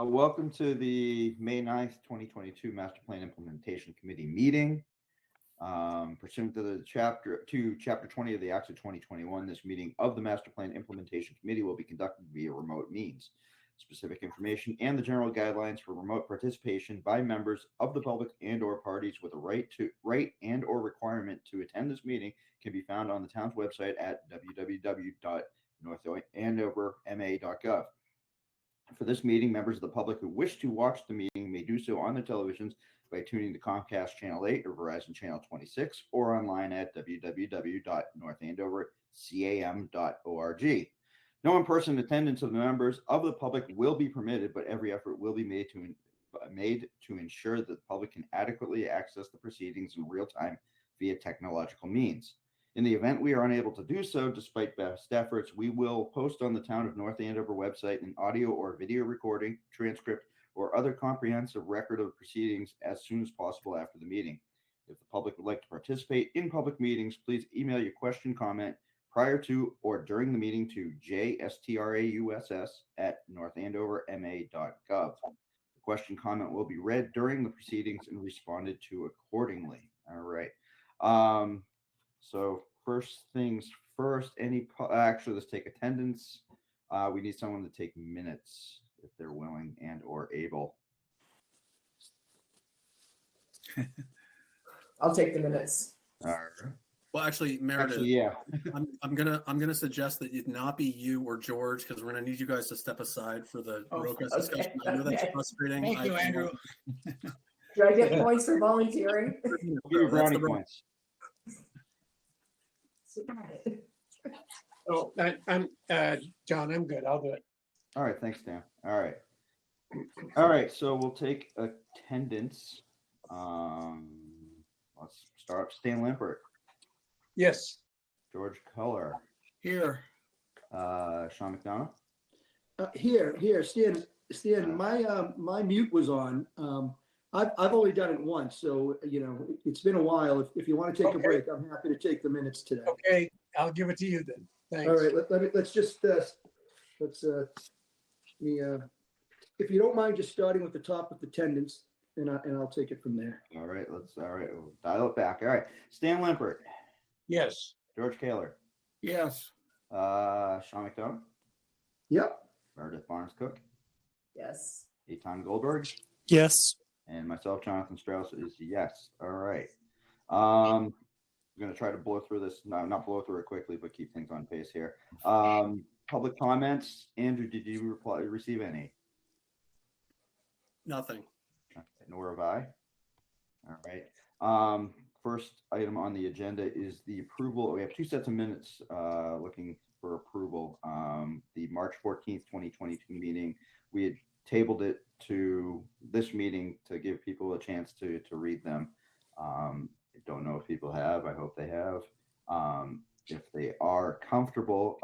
Welcome to the May 9th, 2022 Master Plan Implementation Committee meeting. Pursuant to the Chapter 20 of the Acts of 2021, this meeting of the Master Plan Implementation Committee will be conducted via remote means. Specific information and the general guidelines for remote participation by members of the public and or parties with a right and or requirement to attend this meeting can be found on the town's website at www.northandoverma.gov. For this meeting, members of the public who wish to watch the meeting may do so on their televisions by tuning to Comcast Channel 8 or Verizon Channel 26 or online at www.northandovercam.org. No in-person attendance of the members of the public will be permitted, but every effort will be made to ensure that the public can adequately access the proceedings in real time via technological means. In the event we are unable to do so, despite best efforts, we will post on the Town of North Andover website an audio or video recording, transcript, or other comprehensive record of proceedings as soon as possible after the meeting. If the public would like to participate in public meetings, please email your question, comment prior to or during the meeting to jstrauss@northandoverma.gov. The question comment will be read during the proceedings and responded to accordingly. All right. So first things first, actually, let's take attendance. We need someone to take minutes if they're willing and or able. I'll take the minutes. All right. Well, actually, Meredith, yeah. I'm gonna suggest that it not be you or George, because we're gonna need you guys to step aside for the ROCAS discussion. I know that's frustrating. Thank you, Andrew. Do I get points for volunteering? Give you brownie points. Oh, I'm John. I'm good. I'll do it. All right, thanks, Dan. All right. So we'll take attendance. Let's start. Stan Lampert, Yes. George Culler, Here. Sean McDonough. Here, Stan. My mute was on. I've only done it once, so it's been a while. If you want to take a break, I'm happy to take the minutes today. Okay, I'll give it to you then. Thanks. All right, let's if you don't mind, just starting with the top with attendance, and I'll take it from there. All right, we'll dial it back. All right, Stan Lampert, Yes. George Kaler, Yes. Sean McDonough, Yep. Meredith Barnes-Cook, Yes. Eitan Goldberg, Yes. and myself, Jonathan Strauss, is yes. All right. I'm going to try to blow through this. No, not blow through it quickly, but keep things on pace here. Public comments. Andrew, did you receive any? Nothing. Okay, nor have I. All right. First item on the agenda is the approval. We have two sets of minutes looking for approval. The March 14th, 2022 meeting, we had tabled it to this meeting to give people a chance to read them. I don't know if people have. I hope they have. If they are comfortable,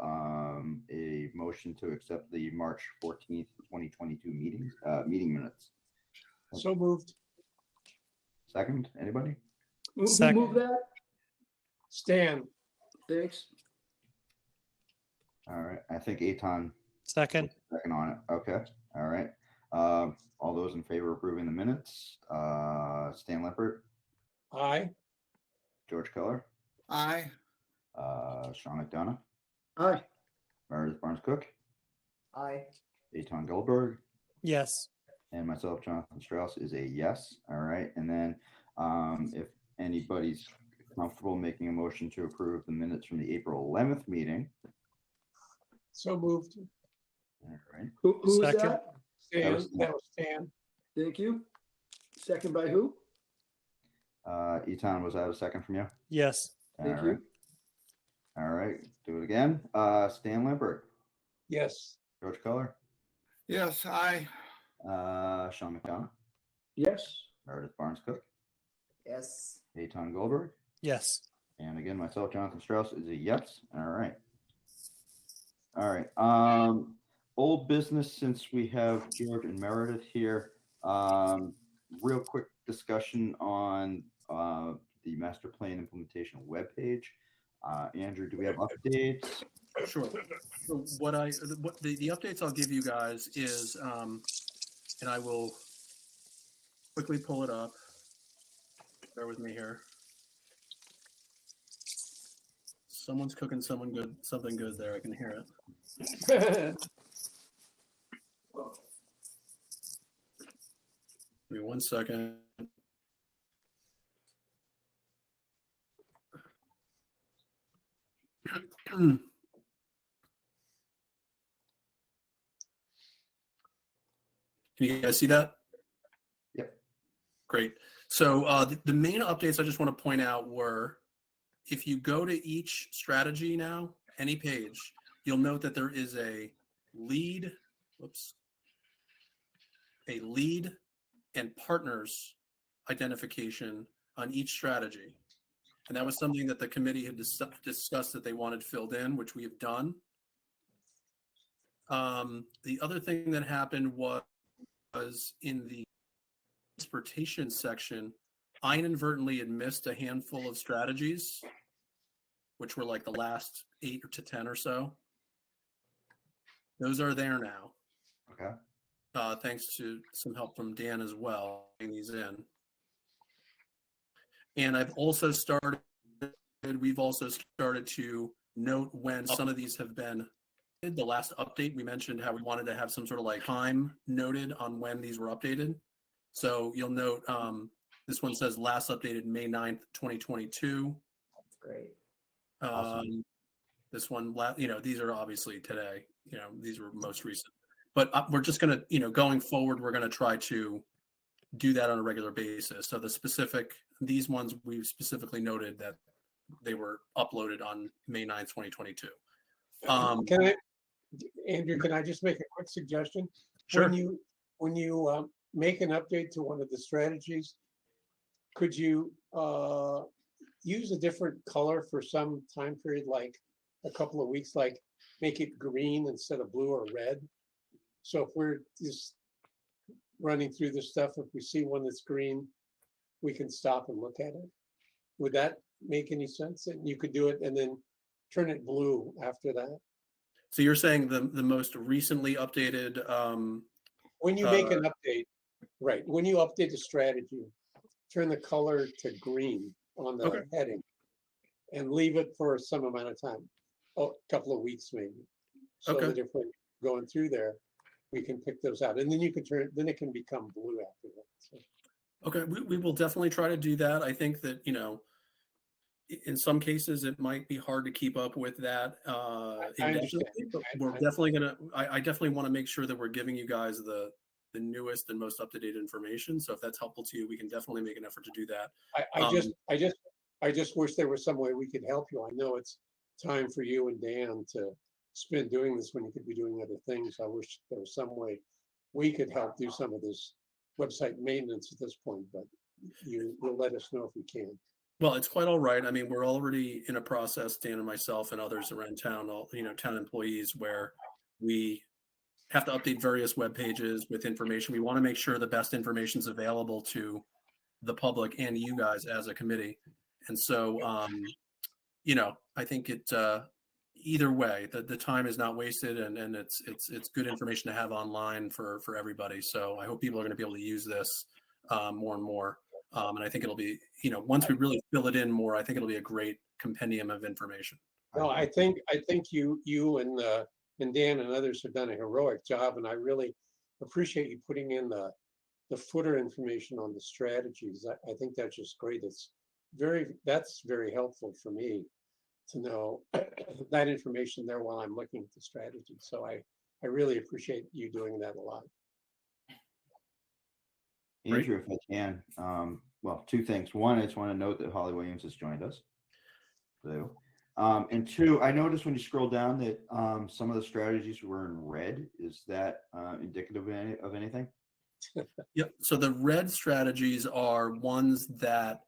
a motion to accept the March 14th, 2022 meeting minutes. So moved. Second, anybody? Second. Move that. Stan. Thanks. All right. I think Eitan Second. second on it. Okay. All right. All those in favor of approving the minutes? Stan Lampert, Aye. George Keller, Aye. Sean McDonough, Aye. Meredith Barnes-Cook, Aye. Eitan Goldberg, Yes. and myself, Jonathan Strauss, is a yes. All right. And then if anybody's comfortable making a motion to approve the minutes from the April 11th meeting. So moved. All right. Who was Second. that? Stan. was- That was Stan. Thank you. Second by who? Eitan, was that a second from you? Yes. Thank All you. right. All right. Do it again. Stan Lampert, Yes. George Keller, Yes. Aye. Sean McDonough, Yes. Meredith Barnes-Cook, Yes. Eitan Goldberg, Yes. and again, myself, Jonathan Strauss, is a yes. All right. All right. Old business, since we have George and Meredith here. Real quick discussion on the master plan implementation webpage. Andrew, do we have updates? Sure. So the updates I'll give you guys is and I will quickly pull it up. Bear with me here. Someone's cooking something good there. I can hear it. Give me 1 second. Can you guys see that? Yep. Great. So the main updates I just want to point out were, if you go to each strategy now, any page, you'll note that there is a lead, a lead and partners identification on each strategy. And that was something that the committee had discussed that they wanted filled in, which we have done. The other thing that happened was in the transportation section, I inadvertently had missed a handful of strategies, which were like the last 8 to 10 or so. Those are there now. Okay. Thanks to some help from Dan as well, getting these in. And we've also started to note when some of these have been. The last update, we mentioned how we wanted to have some sort of like time noted on when these were updated. So you'll note this one says last updated May 9th, 2022. That's great. Awesome. This one, these are obviously today, these were most recent. But we're just going to, going forward, we're going to try to do that on a regular basis. So these ones we've specifically noted that they were uploaded on May 9th, 2022. Andrew, can I just make a quick suggestion? Sure. When you make an update to one of the strategies, could you use a different color for some time period, like a couple of weeks, like make it green instead of blue or red? So if we're just running through the stuff, if we see one that's green, we can stop and look at it. Would that make any sense? And you could do it and then turn it blue after that. So you're saying the most recently updated. When you make an update, right? When you update the strategy, turn the color to green on the heading, and leave it for some amount of time, a couple of weeks maybe. So that if we're going through there, we can pick those out, and then you can then it can become blue after that. So. Okay, we will definitely try to do that. I think that in some cases it might be hard to keep up with that indefinitely, but we're definitely gonna. I definitely want to make sure that we're giving you guys the newest and most up-to-date information. So if that's helpful to you, we can definitely make an effort to do that. I just wish there was some way we could help you. I know it's time for you and Dan to spend doing this when you could be doing other things. I wish there was some way we could help do some of this website maintenance at this point, but you'll let us know if we can. Well, it's quite all right. I mean, we're already in a process, Dan and myself and others around town, town employees, where we have to update various web pages with information. We want to make sure the best information is available to the public and you guys as a committee. And so, I think it either way, the time is not wasted, and it's good information to have online for everybody. So I hope people are going to be able to use this more and more. And I think it'll be, once we really fill it in more, I think it'll be a great compendium of information. No, I think you and Dan and others have done a heroic job, and I really appreciate you putting in the footer information on the strategies. I think that's just great. That's very helpful for me to know that information there while I'm looking at the strategy. So I really appreciate you doing that a lot. Andrew, if I can, well, two things. One, I just want to note that Holly Williams has joined us. So, and two, I noticed when you scroll down that some of the strategies were in red. Is that indicative of anything? Yep. So the red strategies are ones that,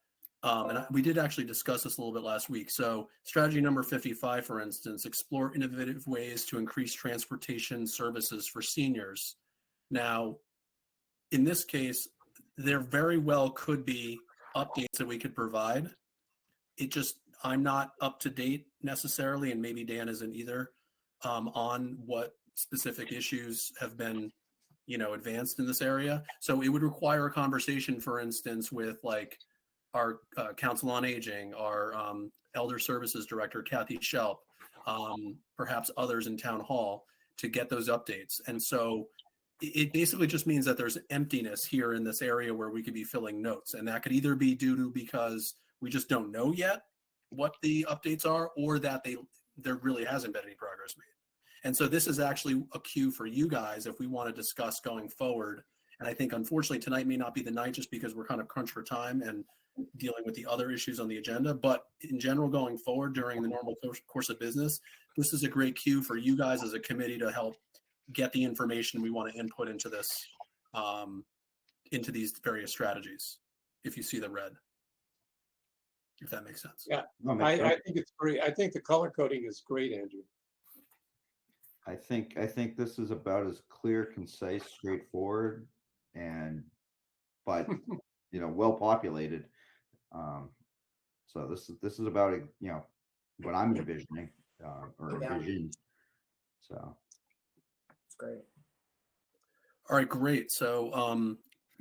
and we did actually discuss this a little bit last week. So strategy number 55, for instance, explore innovative ways to increase transportation services for seniors. Now, in this case, there very well could be updates that we could provide. I'm not up to date necessarily, and maybe Dan isn't either, on what specific issues have been, advanced in this area. So it would require a conversation, for instance, with like our Council on Aging, our Elder Services Director, Kathy Shelp, perhaps others in Town Hall to get those updates. And so it basically just means that there's emptiness here in this area where we could be filling notes. And that could either be due to because we just don't know yet what the updates are, or that there really hasn't been any progress made. And so this is actually a cue for you guys if we want to discuss going forward. And I think unfortunately tonight may not be the night just because we're kind of crunched for time and dealing with the other issues on the agenda. But in general, going forward during the normal course of business, this is a great cue for you guys as a committee to help get the information we want to input into this, into these various strategies, if you see the red, if that makes sense. Yeah, No, I makes sense. think it's great. I think the color coding is great, Andrew. I think this is about as clear, concise, straightforward, but well populated. So this is about what I'm envisioning or Yeah. envisioned. So It's great. All right, great. So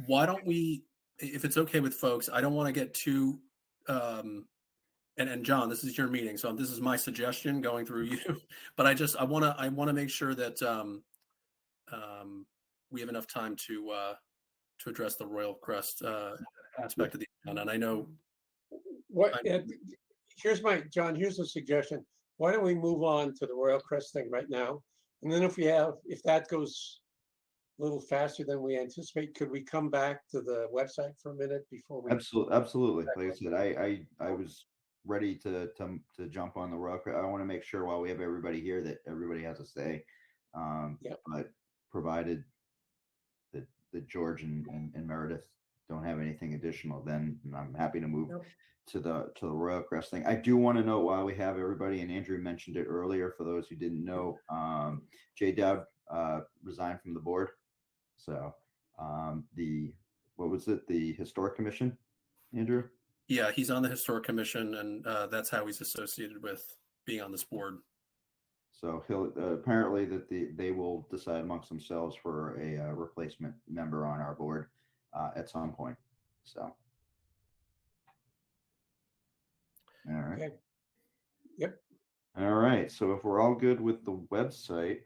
why don't we, if it's okay with folks, I don't want to get too, and John, this is your meeting, so this is my suggestion going through you, but I want to make sure that we have enough time to address the Royal Crest aspect of the agenda. And I know Here's a suggestion. Why don't we move on to the Royal Crest thing right now? And then if that goes a little faster than we anticipate, could we come back to the website for a minute before we? absolutely. Like I said, I was ready to jump on the Royal Crest. I want to make sure while we have everybody here that everybody has a say. But provided that George and Meredith don't have anything additional, then I'm happy to move to the Royal Crest thing. I do want to note while we have everybody, and Andrew mentioned it earlier for those who didn't know, Jay Dowd resigned from the board. So the Historic Commission, Andrew? Yeah, he's on the Historic Commission, and that's how he's associated with being on this board. So he'll apparently that they will decide amongst themselves for a replacement member on our board at some point. So, all right. Okay. Yep. All right. So if we're all good with the website,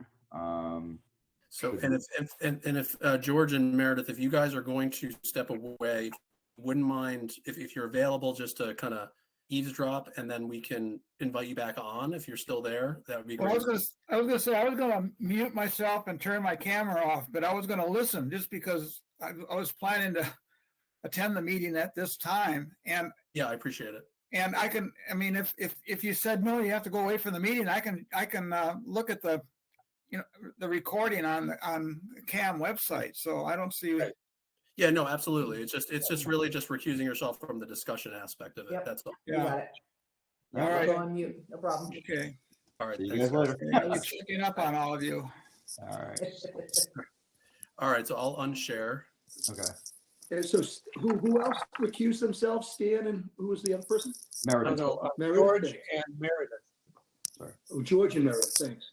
so if George and Meredith, if you guys are going to step away, wouldn't mind if you're available just to kind of eavesdrop, and then we can invite you back on if you're still there. That would be great. Well, I was going to mute myself and turn my camera off, but I was going to listen just because I was planning to attend the meeting at this time. And yeah, I appreciate it. And if you said no, you have to go away from the meeting, I can look at the recording on the CAM website. So I don't see. Right. Yeah, no, absolutely. It's just really just recusing yourself from the discussion aspect of it. Yep. That's all. You got it. All right. Go on mute. No problem. Okay. All right. see you Thanks, guys guys. later. I'm checking up on all of you. All right. All right. So I'll unshare. Okay. And so who else recused themselves? Stan, and who was the other person? Meredith. Meredith? George and Meredith. Sorry. Oh, George and Meredith, thanks.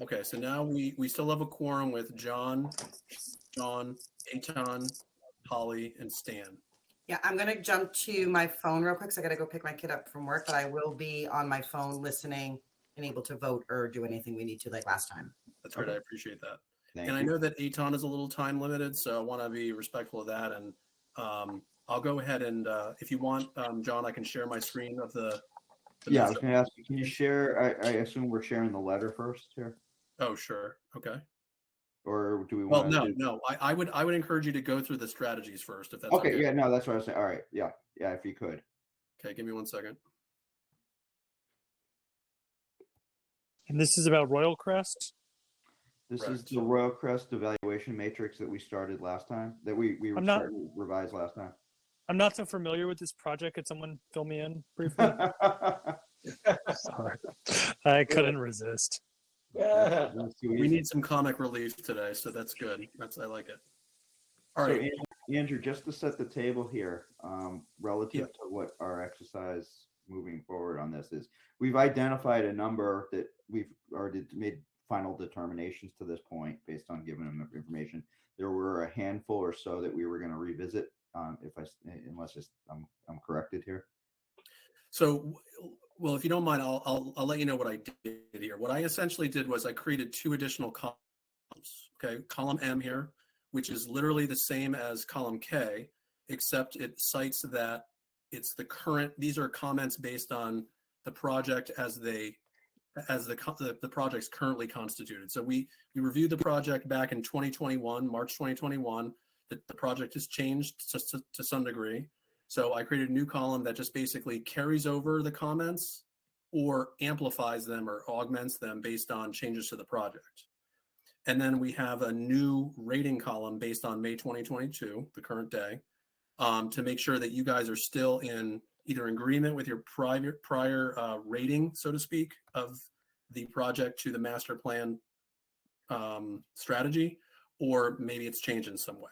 Okay. So now we still have a quorum with John, Eitan, Holly, and Stan. Yeah, I'm going to jump to my phone real quick. So I got to go pick my kid up from work, but I will be on my phone listening and able to vote or do anything we need to like last time. That's right. I appreciate that. Thank And I you. know that Eitan is a little time limited, so I want to be respectful of that. And I'll go ahead and if you want, John, I can share my screen of the Yeah, I was going to ask you, can you share? I assume we're sharing the letter first here, Oh, sure. Okay. or do we Well, want? no. I would encourage you to go through the strategies first, if that's Okay. Yeah. No, that's what I was saying. All right. Yeah. If you could. Okay, give me 1 second. And this is about Royal Crest. This is Correct. the Royal Crest evaluation matrix that we started last time. That we revised last time. I'm not so familiar with this project. Could someone fill me in briefly? Sorry. I couldn't resist. Yeah. We need some comic relief today, so that's good. I like it. All right. So, Andrew, just to set the table here, relative to what our exercise moving forward on this is, we've identified a number that we've already made final determinations to this point based on giving them information. There were a handful or so that we were going to revisit. Unless I'm corrected here. So, well, if you don't mind, I'll let you know what I did here. What I essentially did was I created 2 additional columns. Okay, column M here, which is literally the same as column K, except it cites that it's the current. These are comments based on the project as the project's currently constituted. So we reviewed the project back in 2021, March 2021. The project has changed to some degree. So I created a new column that just basically carries over the comments or amplifies them or augments them based on changes to the project. And then we have a new rating column based on May 2022, the current day, to make sure that you guys are still in either agreement with your prior rating, so to speak, of the project to the master plan strategy, or maybe it's changed in some way.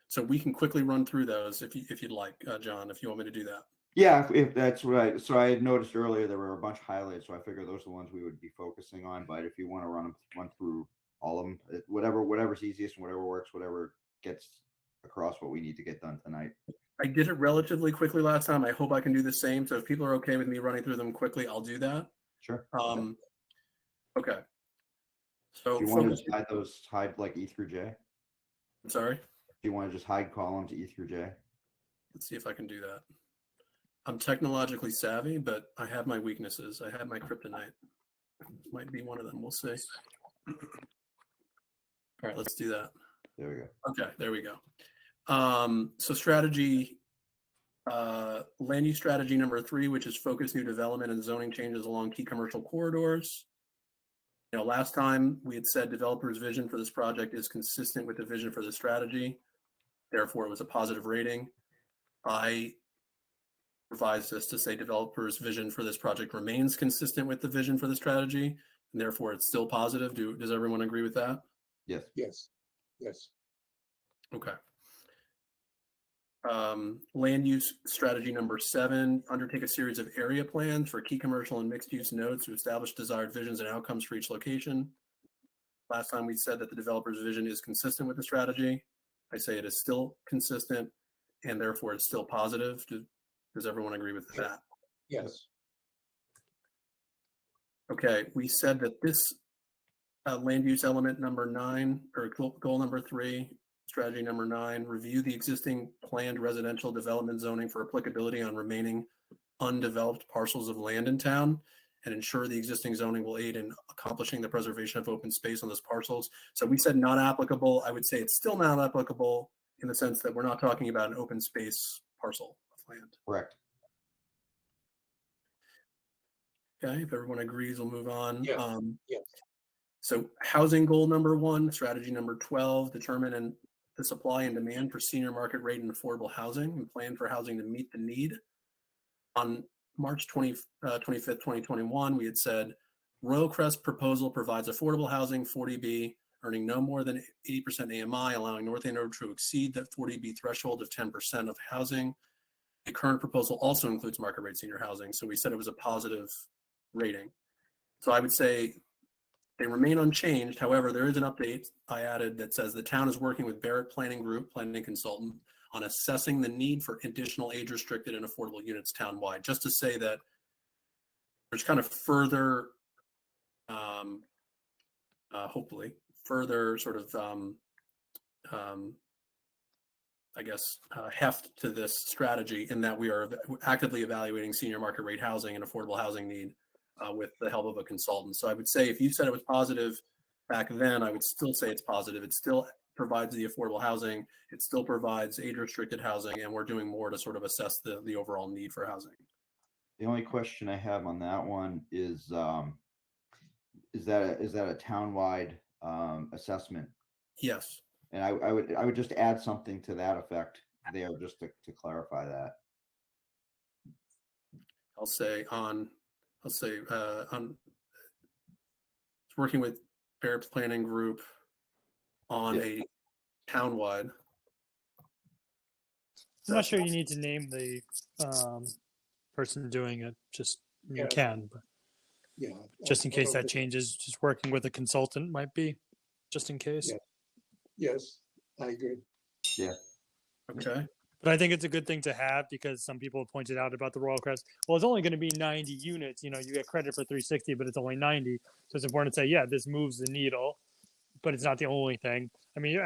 So we can quickly run through those if you'd like, John, if you want me to do that. Yeah, if that's right. So I had noticed earlier there were a bunch highlighted, so I figured those are the ones we would be focusing on. But if you want to run through all of them, whatever's easiest and whatever works, whatever gets across what we need to get done tonight. I did it relatively quickly last time. I hope I can do the same. So if people are okay with me running through them quickly, I'll do that. Sure. Okay. So Do you want to hide like E through J? I'm sorry. Do you want to just hide columns E through J? Let's see if I can do that. I'm technologically savvy, but I have my weaknesses. I have my kryptonite. Might be one of them. We'll see. All right, let's do that. There we go. Okay, there we go. So strategy, land use strategy number 3, which is focus new development and zoning changes along key commercial corridors. You know, last time we had said developers' vision for this project is consistent with the vision for the strategy. Therefore, it was a positive rating. I revised this to say developers' vision for this project remains consistent with the vision for the strategy, and therefore it's still positive. Does everyone agree with that? Yes. Yes. Okay. Land use strategy number 7, undertake a series of area plans for key commercial and mixed use nodes to establish desired visions and outcomes for each location. Last time we said that the developer's vision is consistent with the strategy. I say it is still consistent and therefore it's still positive. Does everyone agree with that? Yes. Okay, we said that this land use element number 9, or goal number 3, strategy number 9, review the existing planned residential development zoning for applicability on remaining undeveloped parcels of land in town and ensure the existing zoning will aid in accomplishing the preservation of open space on those parcels. So we said not applicable. I would say it's still not applicable in the sense that we're not talking about an open space parcel of land. Correct. Okay, if everyone agrees, we'll move on. Yes. So housing goal number 1, strategy number 12, determine the supply and demand for senior market rate and affordable housing and plan for housing to meet the need. On March 25th, 2021, we had said Royal Crest proposal provides affordable housing 40B, earning no more than 80% AMI, allowing North Andover to exceed that 40B threshold of 10% of housing. The current proposal also includes market rate senior housing. So we said it was a positive rating. So I would say they remain unchanged. However, there is an update I added that says the town is working with Barrett Planning Group, planning consultant, on assessing the need for additional age-restricted and affordable units townwide. Just to say that there's kind of further, hopefully, further sort of, I guess, heft to this strategy in that we are actively evaluating senior market rate housing and affordable housing need with the help of a consultant. So I would say if you said it was positive back then, I would still say it's positive. It still provides the affordable housing. It still provides age-restricted housing, and we're doing more to sort of assess the overall need for housing. The only question I have on that one is that a townwide assessment? Yes. And I would just add something to that effect there, just to clarify that. I'll say working with Barrett Planning Group on a townwide. I'm not sure you need to name the person doing it. Just you Yeah. can. But Yeah. just in I case don't that think- changes. Just working with a consultant might be, just in case. Yeah. Yes, I agree. Okay. But I think it's a good thing to have because some people have pointed out about the Royal Crest. Well, it's only going to be 90 units. You know, you get credit for 360, but it's only 90. So it's important to say, yeah, this moves the needle, but it's not the only thing. I mean,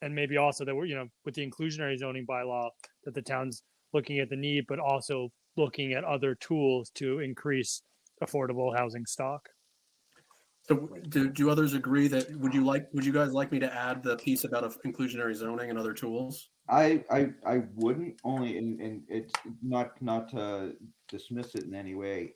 and maybe also that we're, you know, with the inclusionary zoning bylaw, that the town's looking at the need, but also looking at other tools to increase affordable housing stock. So do others agree that would you guys like me to add the piece about inclusionary zoning and other tools? I wouldn't only and it's not to dismiss it in any way.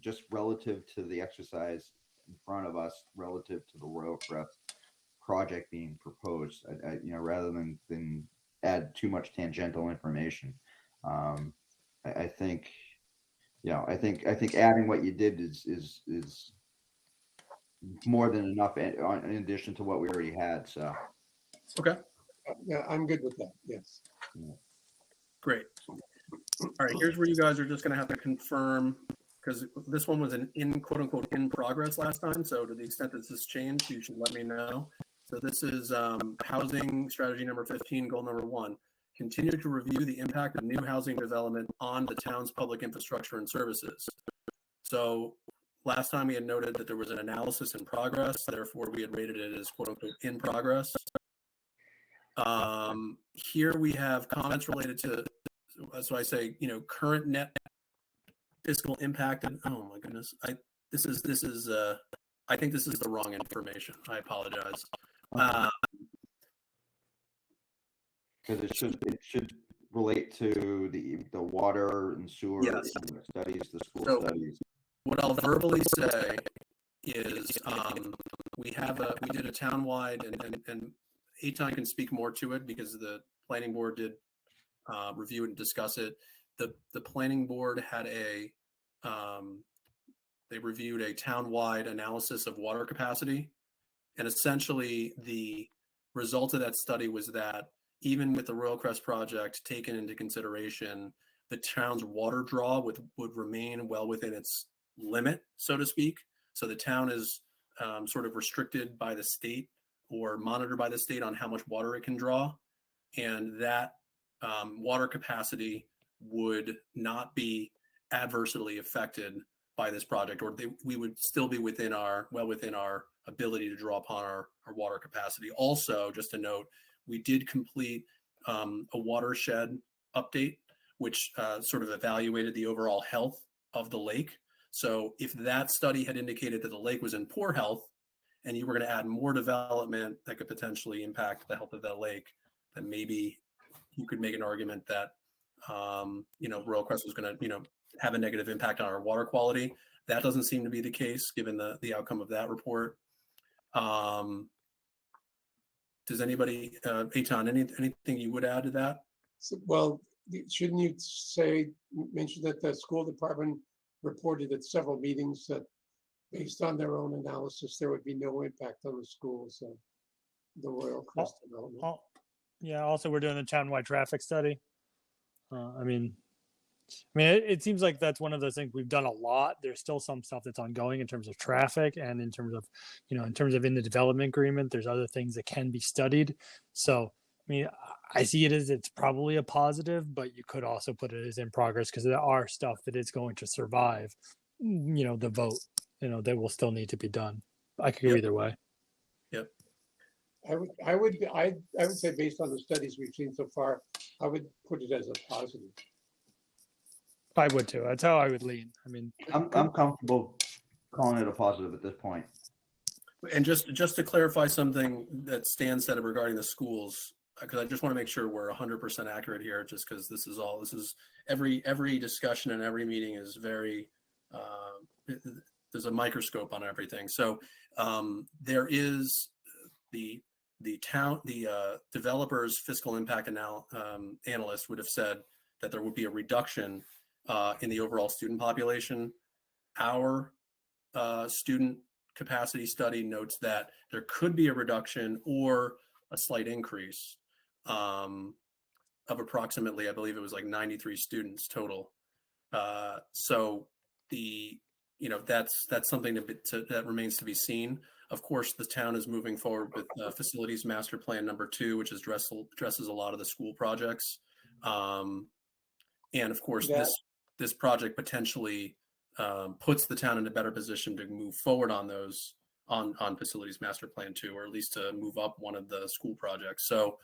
Just relative to the exercise in front of us, relative to the Royal Crest project being proposed, you know, rather than add too much tangential information. I think, you know, I think adding what you did is more than enough in addition to what we already had. So. Okay, Yeah, I'm good with that. Yes. great. All right, here's where you guys are just going to have to confirm, because this one was in quote unquote in progress last time. So to the extent that this has changed, you should let me know. So this is housing strategy number 15, goal number 1. Continue to review the impact of new housing development on the town's public infrastructure and services. So last time we had noted that there was an analysis in progress, therefore we had rated it as quote unquote in progress. Here we have comments related to, so I say, you know, current net fiscal impact, and oh my goodness, I think this is the wrong information. I apologize. Because it should relate to the water and sewer Yes. studies, the school So- studies. What I'll verbally say is we did a townwide, and Eitan can speak more to it because the planning board did review it and discuss it. The planning board had they reviewed a townwide analysis of water capacity, and essentially the result of that study was that even with the Royal Crest project taken into consideration, the town's water draw would remain well within its limit, so to speak. So the town is sort of restricted by the state or monitored by the state on how much water it can draw. And that water capacity would not be adversely affected by this project, or we would still be within our ability to draw upon our water capacity. Also, just a note, we did complete a watershed update, which sort of evaluated the overall health of the lake. So if that study had indicated that the lake was in poor health and you were going to add more development that could potentially impact the health of that lake, then maybe you could make an argument that, you know, Royal Crest was going to, you know, have a negative impact on our water quality. That doesn't seem to be the case given the outcome of that report. Does anybody, Eitan, anything you would add to that? So, well, shouldn't you mention that the school department reported at several meetings that based on their own analysis, there would be no impact on the schools, the Royal Crest development. Yeah. Also, we're doing a townwide traffic study. It seems like that's one of those things we've done a lot. There's still some stuff that's ongoing in terms of traffic and in terms of, you know, in the development agreement, there's other things that can be studied. So, I mean, I see it as it's probably a positive, but you could also put it as in progress because there are stuff that is going to survive, you know, the vote, you know, that will still need to be done. I could go Yep. either way. Yep. I would say based on the studies we've seen so far, I would put it as a positive. I would too. That's how I would lean. I mean, I'm comfortable calling it a positive at this point. And just to clarify something that Stan said regarding the schools, because I just want to make sure we're 100% accurate here, just because this is every discussion and every meeting is very, there's a microscope on everything. So there is the developer's fiscal impact analyst would have said that there would be a reduction in the overall student population. Our student capacity study notes that there could be a reduction or a slight increase of approximately, I believe it was like 93 students total. So that's something that remains to be seen. Of course, the town is moving forward with facilities master plan number 2, which addresses a lot of the school projects. And of course, That- this project potentially puts the town in a better position to move forward on those on facilities master plan 2, or at least to move up one of the school projects. So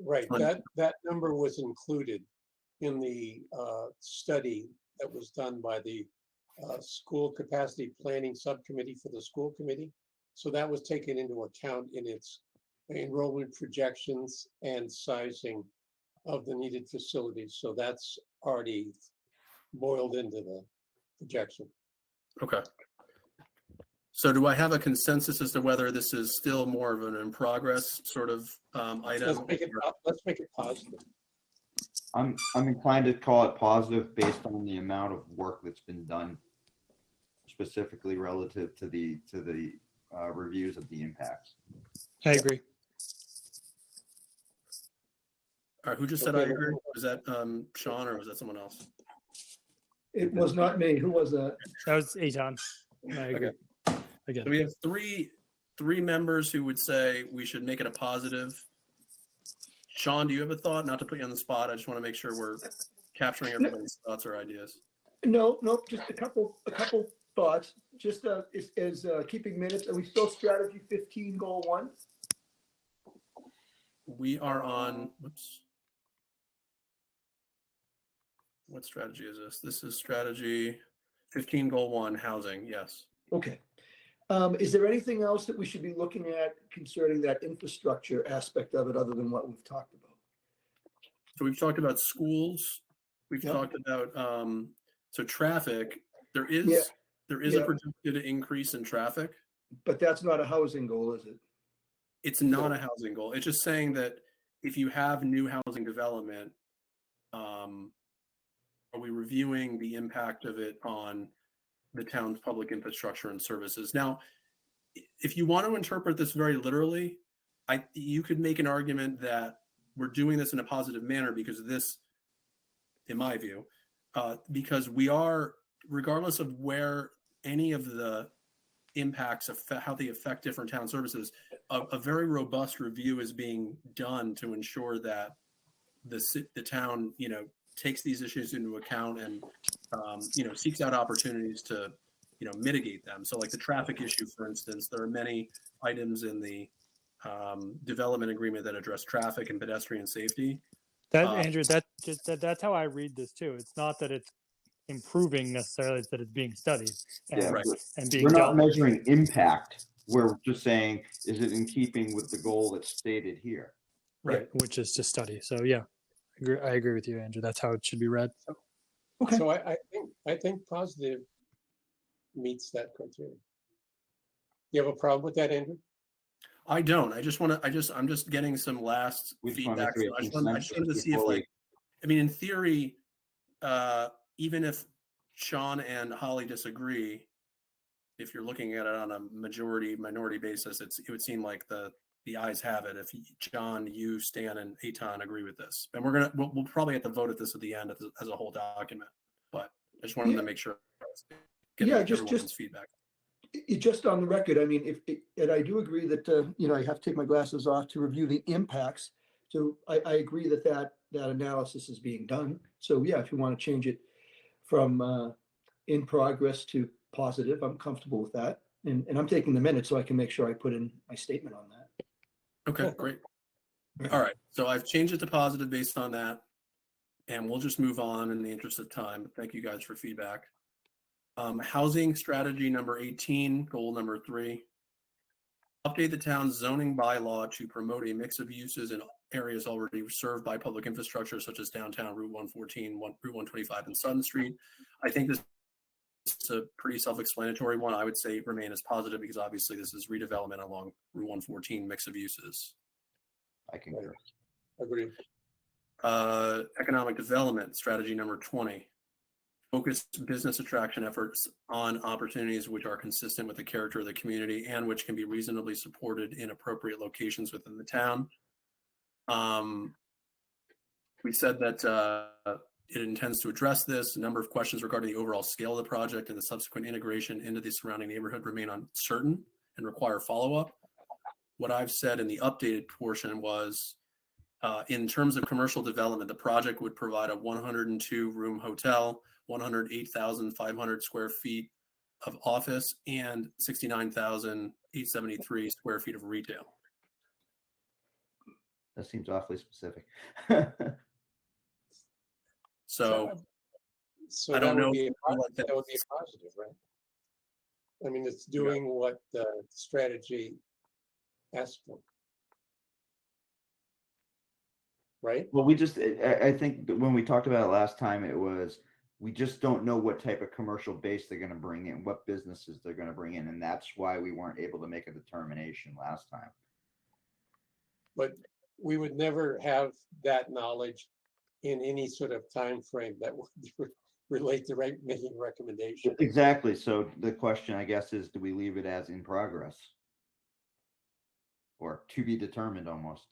Right, that number was included in the study that was done by the School Capacity Planning Subcommittee for the school committee. So that was taken into account in its enrollment projections and sizing of the needed facilities. So that's already boiled into the projection. okay. So do I have a consensus as to whether this is still more of an in progress sort of item? Let's make it positive. I'm inclined to call it positive based on the amount of work that's been done, specifically relative to the reviews of the impacts. I agree. All right, who just said I agree? Was that Sean, or was that someone else? It was not me. Who was that? That was Eitan. I agree. Again. So we have three members who would say we should make it a positive. Sean, do you have a thought? Not to put you on the spot. I just want to make sure we're capturing everybody's thoughts or ideas. No, just a couple thoughts. Just as keeping minutes. Are we still strategy 15 goal 1? We are on, whoops. What strategy is this? This is strategy 15 goal 1, housing. Yes. Okay. Is there anything else that we should be looking at concerning that infrastructure aspect of it other than what we've talked about? So we've talked about schools. We've Yep. talked about so traffic. There is Yeah. a projected increase in traffic. But that's not a housing goal, is it? It's not a housing goal. It's just saying that if you have new housing development, are we reviewing the impact of it on the town's public infrastructure and services? Now, if you want to interpret this very literally, you could make an argument that we're doing this in a positive manner because this, in my view, because we are, regardless of where any of the impacts how they affect different town services, a very robust review is being done to ensure that the town, takes these issues into account and, seeks out opportunities to, mitigate them. So like the traffic issue, for instance, there are many items in the development agreement that address traffic and pedestrian safety. Andrew, that's how I read this too. It's not that it's improving necessarily, it's that it's being studied and, Yeah, right. and being we're not dealt. measuring impact. We're just saying, is it in keeping with the goal that's stated here? Right, which is to study. So yeah, I agree with you, Andrew. That's how it should be read. Okay. So I think positive meets that criteria. You have a problem with that, Andrew? I don't. I'm just getting some last We just wanna feedback. make sure So I we just have wanted to see if, consensus in theory, even if Sean and Holly disagree, if you're looking at it on a minority basis, it would seem like the ayes have it. If John, you, Stan, and Eitan agree with this, and we'll probably have to vote at this at the end as a whole document. But I just wanted to make sure. Just feedback. Just on the record, I mean, and I do agree that I have to take my glasses off to review the impacts. So I agree that analysis is being done. So yeah, if you want to change it from in progress to positive, I'm comfortable with that. And I'm taking the minutes so I can make sure I put in my statement on that. Okay, great. All right, so I've changed it to positive based on that, and we'll just move on in the interest of time. Thank you guys for feedback. Housing strategy number 18, goal number 3. Update the town's zoning bylaw to promote a mix of uses in areas already served by public infrastructure, such as downtown, Route 114, Route 125, and Sutton Street. I think this is a pretty self-explanatory one. I would say remain as positive because obviously this is redevelopment along Route 114, mix of uses. I concur. Agreed. Economic development strategy number 20. Focus business attraction efforts on opportunities which are consistent with the character of the community and which can be reasonably supported in appropriate locations within the town. We said that it intends to address this. A number of questions regarding the overall scale of the project and the subsequent integration into the surrounding neighborhood remain uncertain and require follow-up. What I've said in the updated portion was, in terms of commercial development, the project would provide a 102-room hotel, 108,500 square feet of office, and 69,873 square feet of retail. That seems awfully specific. So So I that don't would know be, if you like that. that would be a positive, right? I mean, it's doing what the strategy asked for. Right? Well, we just, I think that when we talked about it last time, it was, we just don't know what type of commercial base they're going to bring in, what businesses they're going to bring in. And that's why we weren't able to make a determination last time. But we would never have that knowledge in any sort of time frame that would relate to making a recommendation. Exactly. So the question, I guess, is do we leave it as in progress? Or to be determined almost.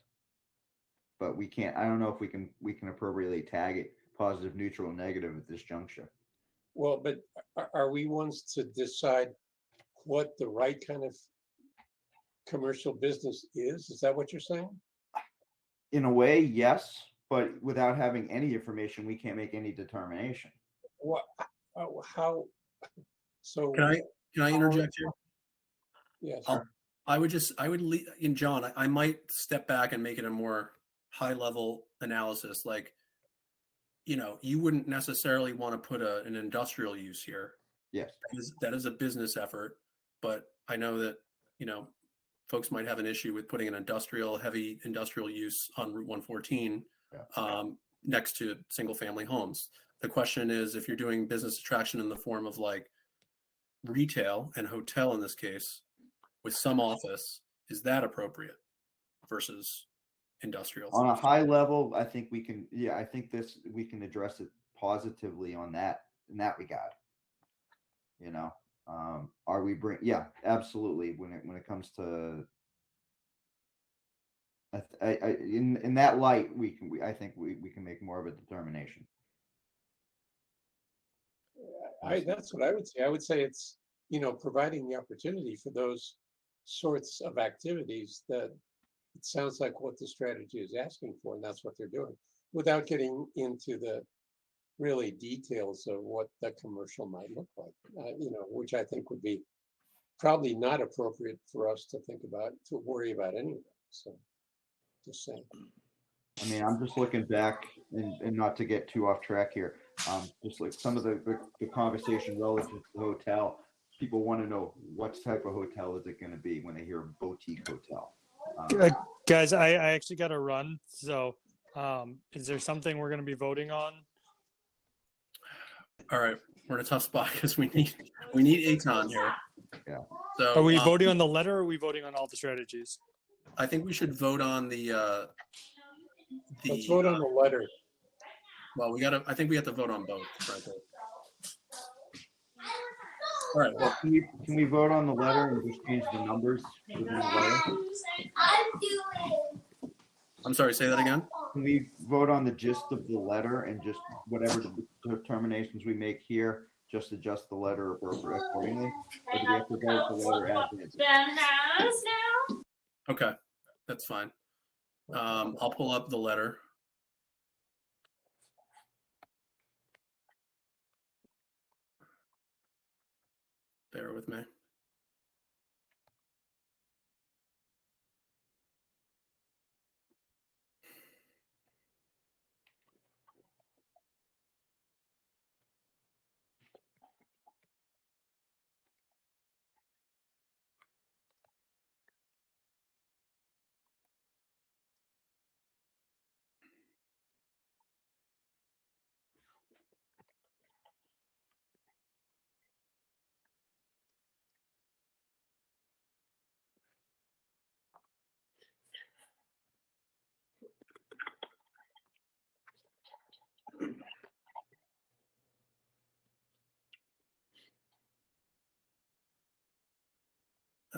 But we can't, I don't know if we can appropriately tag it positive, neutral, and negative at this juncture. Well, but are we ones to decide what the right kind of commercial business is? Is that what you're saying? In a way, yes, but without having any information, we can't make any determination. What, how, so. Can I interject here? Yes. I would leave in John. I might step back and make it a more high level analysis. Like, you wouldn't necessarily want to put an industrial use here. Yes. That is a business effort, but I know that, folks might have an issue with putting an heavy industrial use on Route 114 next to single family homes. The question is, if you're doing business attraction in the form of like retail and hotel in this case, with some office, is that appropriate versus industrial? On a high level, I think we can, I think we can address it positively on that, in that regard. Are we absolutely. When it comes to, in that light, I think we can make more of a determination. That's what I would say. I would say it's, providing the opportunity for those sorts of activities that it sounds like what the strategy is asking for, and that's what they're doing, without getting into the really details of what the commercial might look like, which I think would be probably not appropriate for us to think about, to worry about anyway. So just saying. I mean, I'm just looking back and not to get too off track here. Just like some of the conversation relative to the hotel, people want to know what type of hotel is it going to be when they hear boutique hotel. Guys, I actually got to run. So is there something we're going to be voting on? All right, we're in a tough spot because we need Aton here. Yeah. So Are we voting on the letter or are we voting on all the strategies? I think we should vote on Let's vote on the letter. Well, I think we have to vote on both, frankly. All right. Well, can we vote on the letter and just change the numbers within the letter? I'm sorry, say that again. Can we vote on the gist of the letter and just whatever determinations we make here, just adjust the letter accordingly? Or do we have to vote the letter as is? Okay, that's fine. I'll pull up the letter. Bear with me.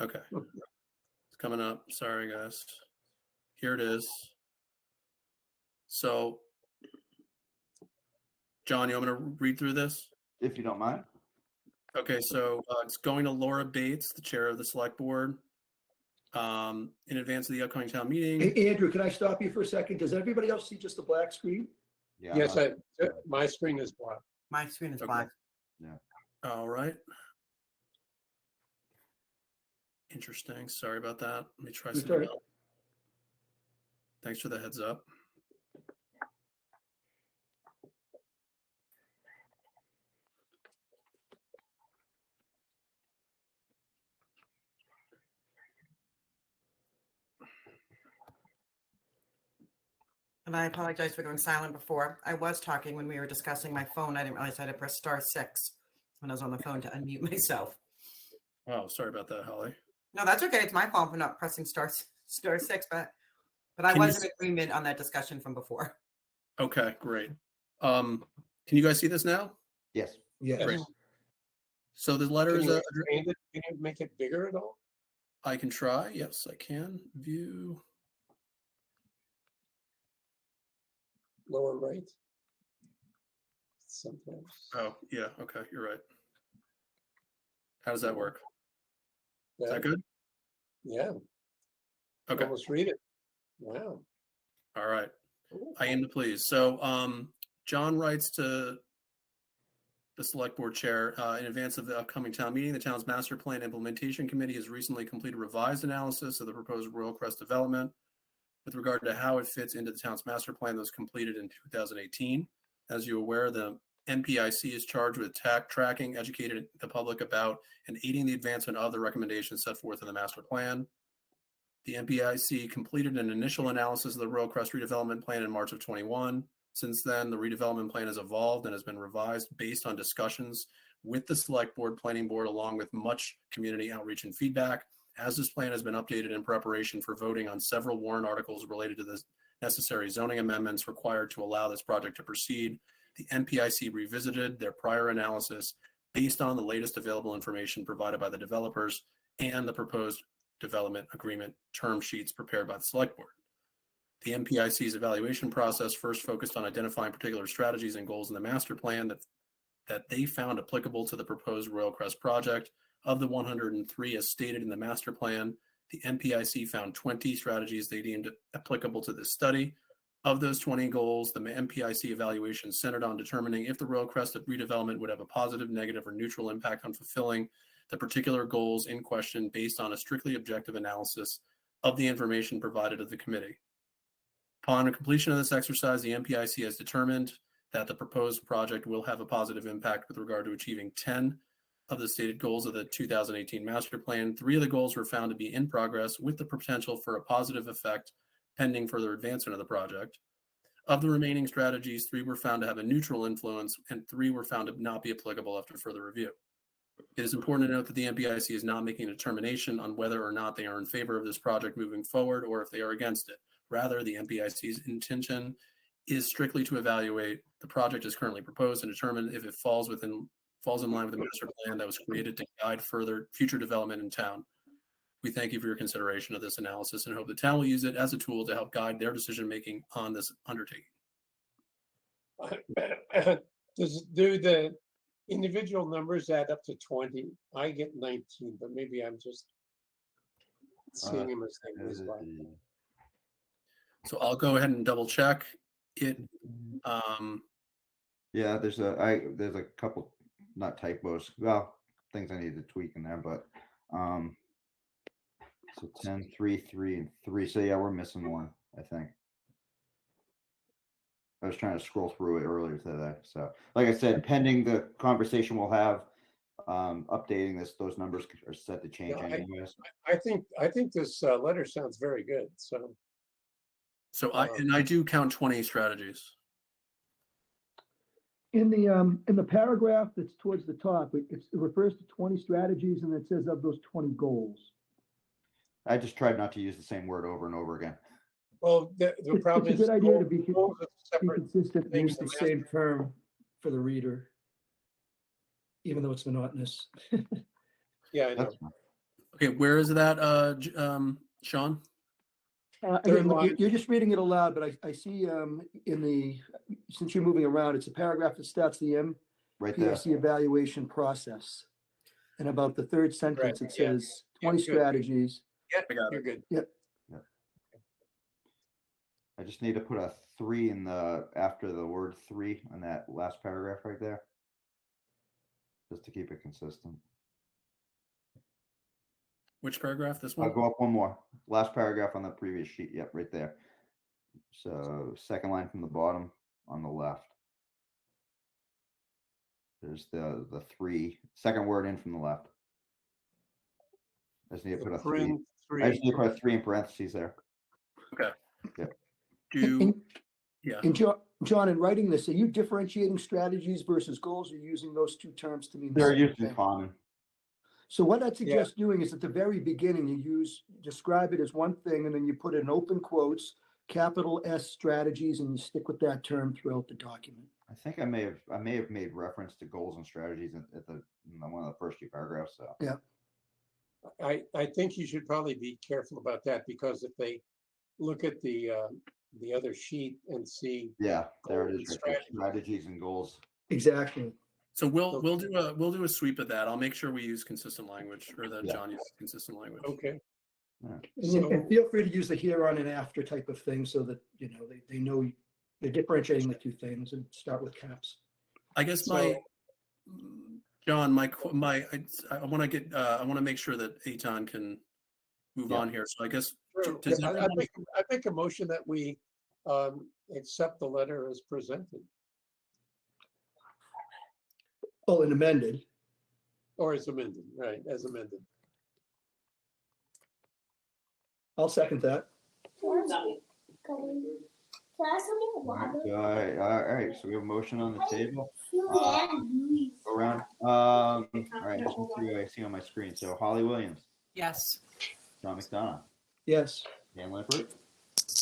Okay. It's coming up. Sorry, guys. Here it is. So John, you want me to read through this? If you don't mind. Okay, so it's going to Laura Bates, the chair of the select board. In advance of the upcoming town meeting. Hey, Andrew, can I stop you for a second? Does everybody else see just the black screen? Yeah. Yes, my screen is black. My screen is Okay. black. All right. Interesting. Sorry about that. Let me try It's something all right. else. Thanks for the heads up. And I apologize for going silent before. I was talking when we were discussing my phone. I didn't realize I had to press *6 when I was on the phone to unmute myself. Oh, sorry about that, Holly. No, that's okay. It's my fault for not pressing *6, but I Can was you in agreement on that discussion from before. Okay, great. Can you guys see this now? Yes. Yes. Great. So the letter Can is you expand it? Can you make it bigger at all? I can try. Yes, I can. View. Lower right? Sometimes. Oh, yeah. Okay, you're right. How does that work? Is Yeah, that good? yeah, Okay. almost read it. Wow. All right. I aim to please. So John writes to the select board chair in advance of the upcoming town meeting. The town's master plan implementation committee has recently completed a revised analysis of the proposed Royal Crest development with regard to how it fits into the town's master plan that was completed in 2018. As you're aware, the MPIC is charged with tracking, educating the public about, and aiding the advancement of the recommendations set forth in the master plan. The MPIC completed an initial analysis of the Royal Crest redevelopment plan in March of 21. Since then, the redevelopment plan has evolved and has been revised based on discussions with the select board, planning board, along with much community outreach and feedback. As this plan has been updated in preparation for voting on several warrant articles related to the necessary zoning amendments required to allow this project to proceed, the MPIC revisited their prior analysis based on the latest available information provided by the developers and the proposed development agreement term sheets prepared by the select board. The MPIC's evaluation process first focused on identifying particular strategies and goals in the master plan that they found applicable to the proposed Royal Crest project. Of the 103 as stated in the master plan, the MPIC found 20 strategies they deemed applicable to this study. Of those 20 goals, the MPIC evaluation centered on determining if the Royal Crest redevelopment would have a positive, negative, or neutral impact on fulfilling the particular goals in question based on a strictly objective analysis of the information provided to the committee. Upon completion of this exercise, the MPIC has determined that the proposed project will have a positive impact with regard to achieving 10 of the stated goals of the 2018 master plan. 3 of the goals were found to be in progress with the potential for a positive effect pending further advancement of the project. Of the remaining strategies, 3 were found to have a neutral influence and 3 were found to not be applicable after further review. It is important to note that the MPIC is not making a determination on whether or not they are in favor of this project moving forward or if they are against it. Rather, the MPIC's intention is strictly to evaluate the project as currently proposed and determine if it falls in line with the master plan that was created to guide further future development in town. We thank you for your consideration of this analysis and hope the town will use it as a tool to help guide their decision-making on this undertaking. Do the individual numbers add up to 20? I get 19, but maybe I'm just seeing them as they go by. So I'll go ahead and double check it. Yeah, there's a couple, not typos, well, things I need to tweak in there, but so 10, 3, 3, and 3. So yeah, we're missing one, I think. I was trying to scroll through it earlier today. So like I said, pending the conversation we'll have, updating this, those numbers are set to change No, anyways. I think this letter sounds very good. So I do count 20 strategies. In the paragraph that's towards the top, it refers to 20 strategies and it says of those 20 goals. I just tried not to use the same word over and over again. well, the problem It's a is good idea to goals- be goals are separate consistent and things use the than same term for the reader, even though it's monotonous. Yeah, I know. That's fine. Okay, where is that, Sean? Again, Third look, line. you're just reading it aloud, but I see since you're moving around, it's a paragraph that starts the Right there. MPIC evaluation process. And about the third sentence, it yeah. says Yeah, 20 good. strategies. I got You're it. good. I just need to put a 3 in after the word 3 on that last paragraph right there. Just to keep it consistent. Which paragraph? This I'll one? go up one more. Last paragraph on the previous sheet. Yep, right there. So second line from the bottom on the left. There's the 3. Second word in from the left. I just need to put a 3. Print I just 3. need to put a 3 in parentheses there. Okay. Yep. Yeah. And John, in writing this, are you differentiating strategies versus goals, or using those two terms to mean the They're same used in thing? common. So what I'd suggest doing is at the very beginning, describe it as one thing, and then you put in open quotes, capital S strategies, and you stick with that term throughout the document. I think I may have made reference to goals and strategies in one of the first 2 paragraphs. So Yeah. I think you should probably be careful about that, because if they look at the other sheet and see, yeah, there it Goals is. and Right there. Strategies and goals. Exactly. So we'll do a sweep of that. I'll make sure we use consistent language, or that Yeah. John uses consistent language. okay, And feel free to use the here on and after type of thing, so that, they know they're differentiating the two things, and start with caps. I guess John, I want to make sure that Eitan can move on here. So I guess True. does I everyone- make a motion that we accept the letter as presented, Oh, and amended. or as amended, right, as amended. I'll second that. All right. So we have a motion on the table. Go around. All right. Let's see what I see on my screen. So Holly Williams, Yes. John McDonough, Yes. Dan Lippert,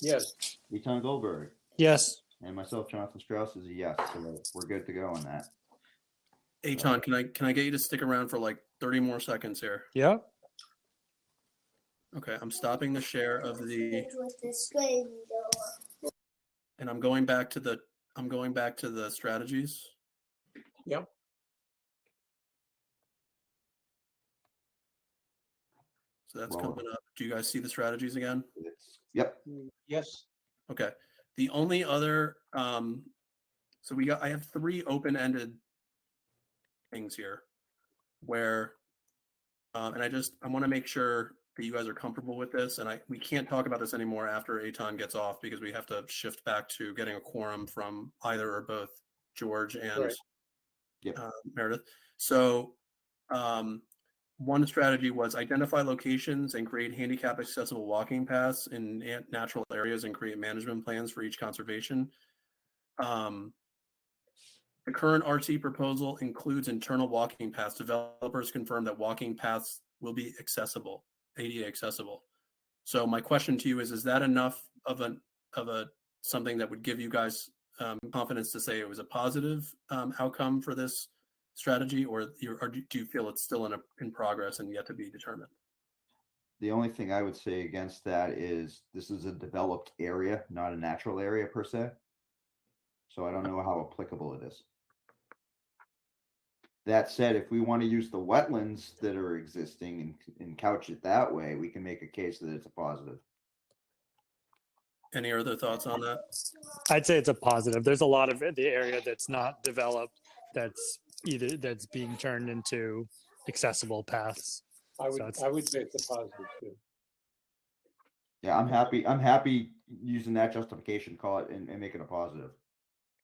Yes, Eitan Goldberg, Yes. and myself, Jonathan Strauss, is a yes. So we're good to go on that. Eitan, can I get you to stick around for like 30 more seconds here? Yeah. Okay, I'm stopping the share of and I'm going back to the strategies. Yep. So that's Well, coming up. Do you guys see the strategies again? Yep. yes, Okay. The only other so I have 3 open-ended things here where and I want to make sure that you guys are comfortable with this, and we can't talk about this anymore after Eitan gets off, because we have to shift back to getting a quorum from either or both George and Right. Yep. Meredith. So one strategy was identify locations and create handicap accessible walking paths in natural areas and create management plans for each conservation. The current RT proposal includes internal walking paths. Developers confirm that walking paths will be accessible, ADA accessible. So my question to you is that enough of a something that would give you guys confidence to say it was a positive outcome for this strategy, or do you feel it's still in progress and yet to be determined? The only thing I would say against that is this is a developed area, not a natural area per se. So I don't know how applicable it is. That said, if we want to use the wetlands that are existing and couch it that way, we can make a case that it's a positive. Any other thoughts on that? I'd say it's a positive. There's a lot of the area that's not developed that's being turned into accessible paths. I would, So it's- I would say it's a positive too. Yeah, I'm happy using that justification, call it and make it a positive.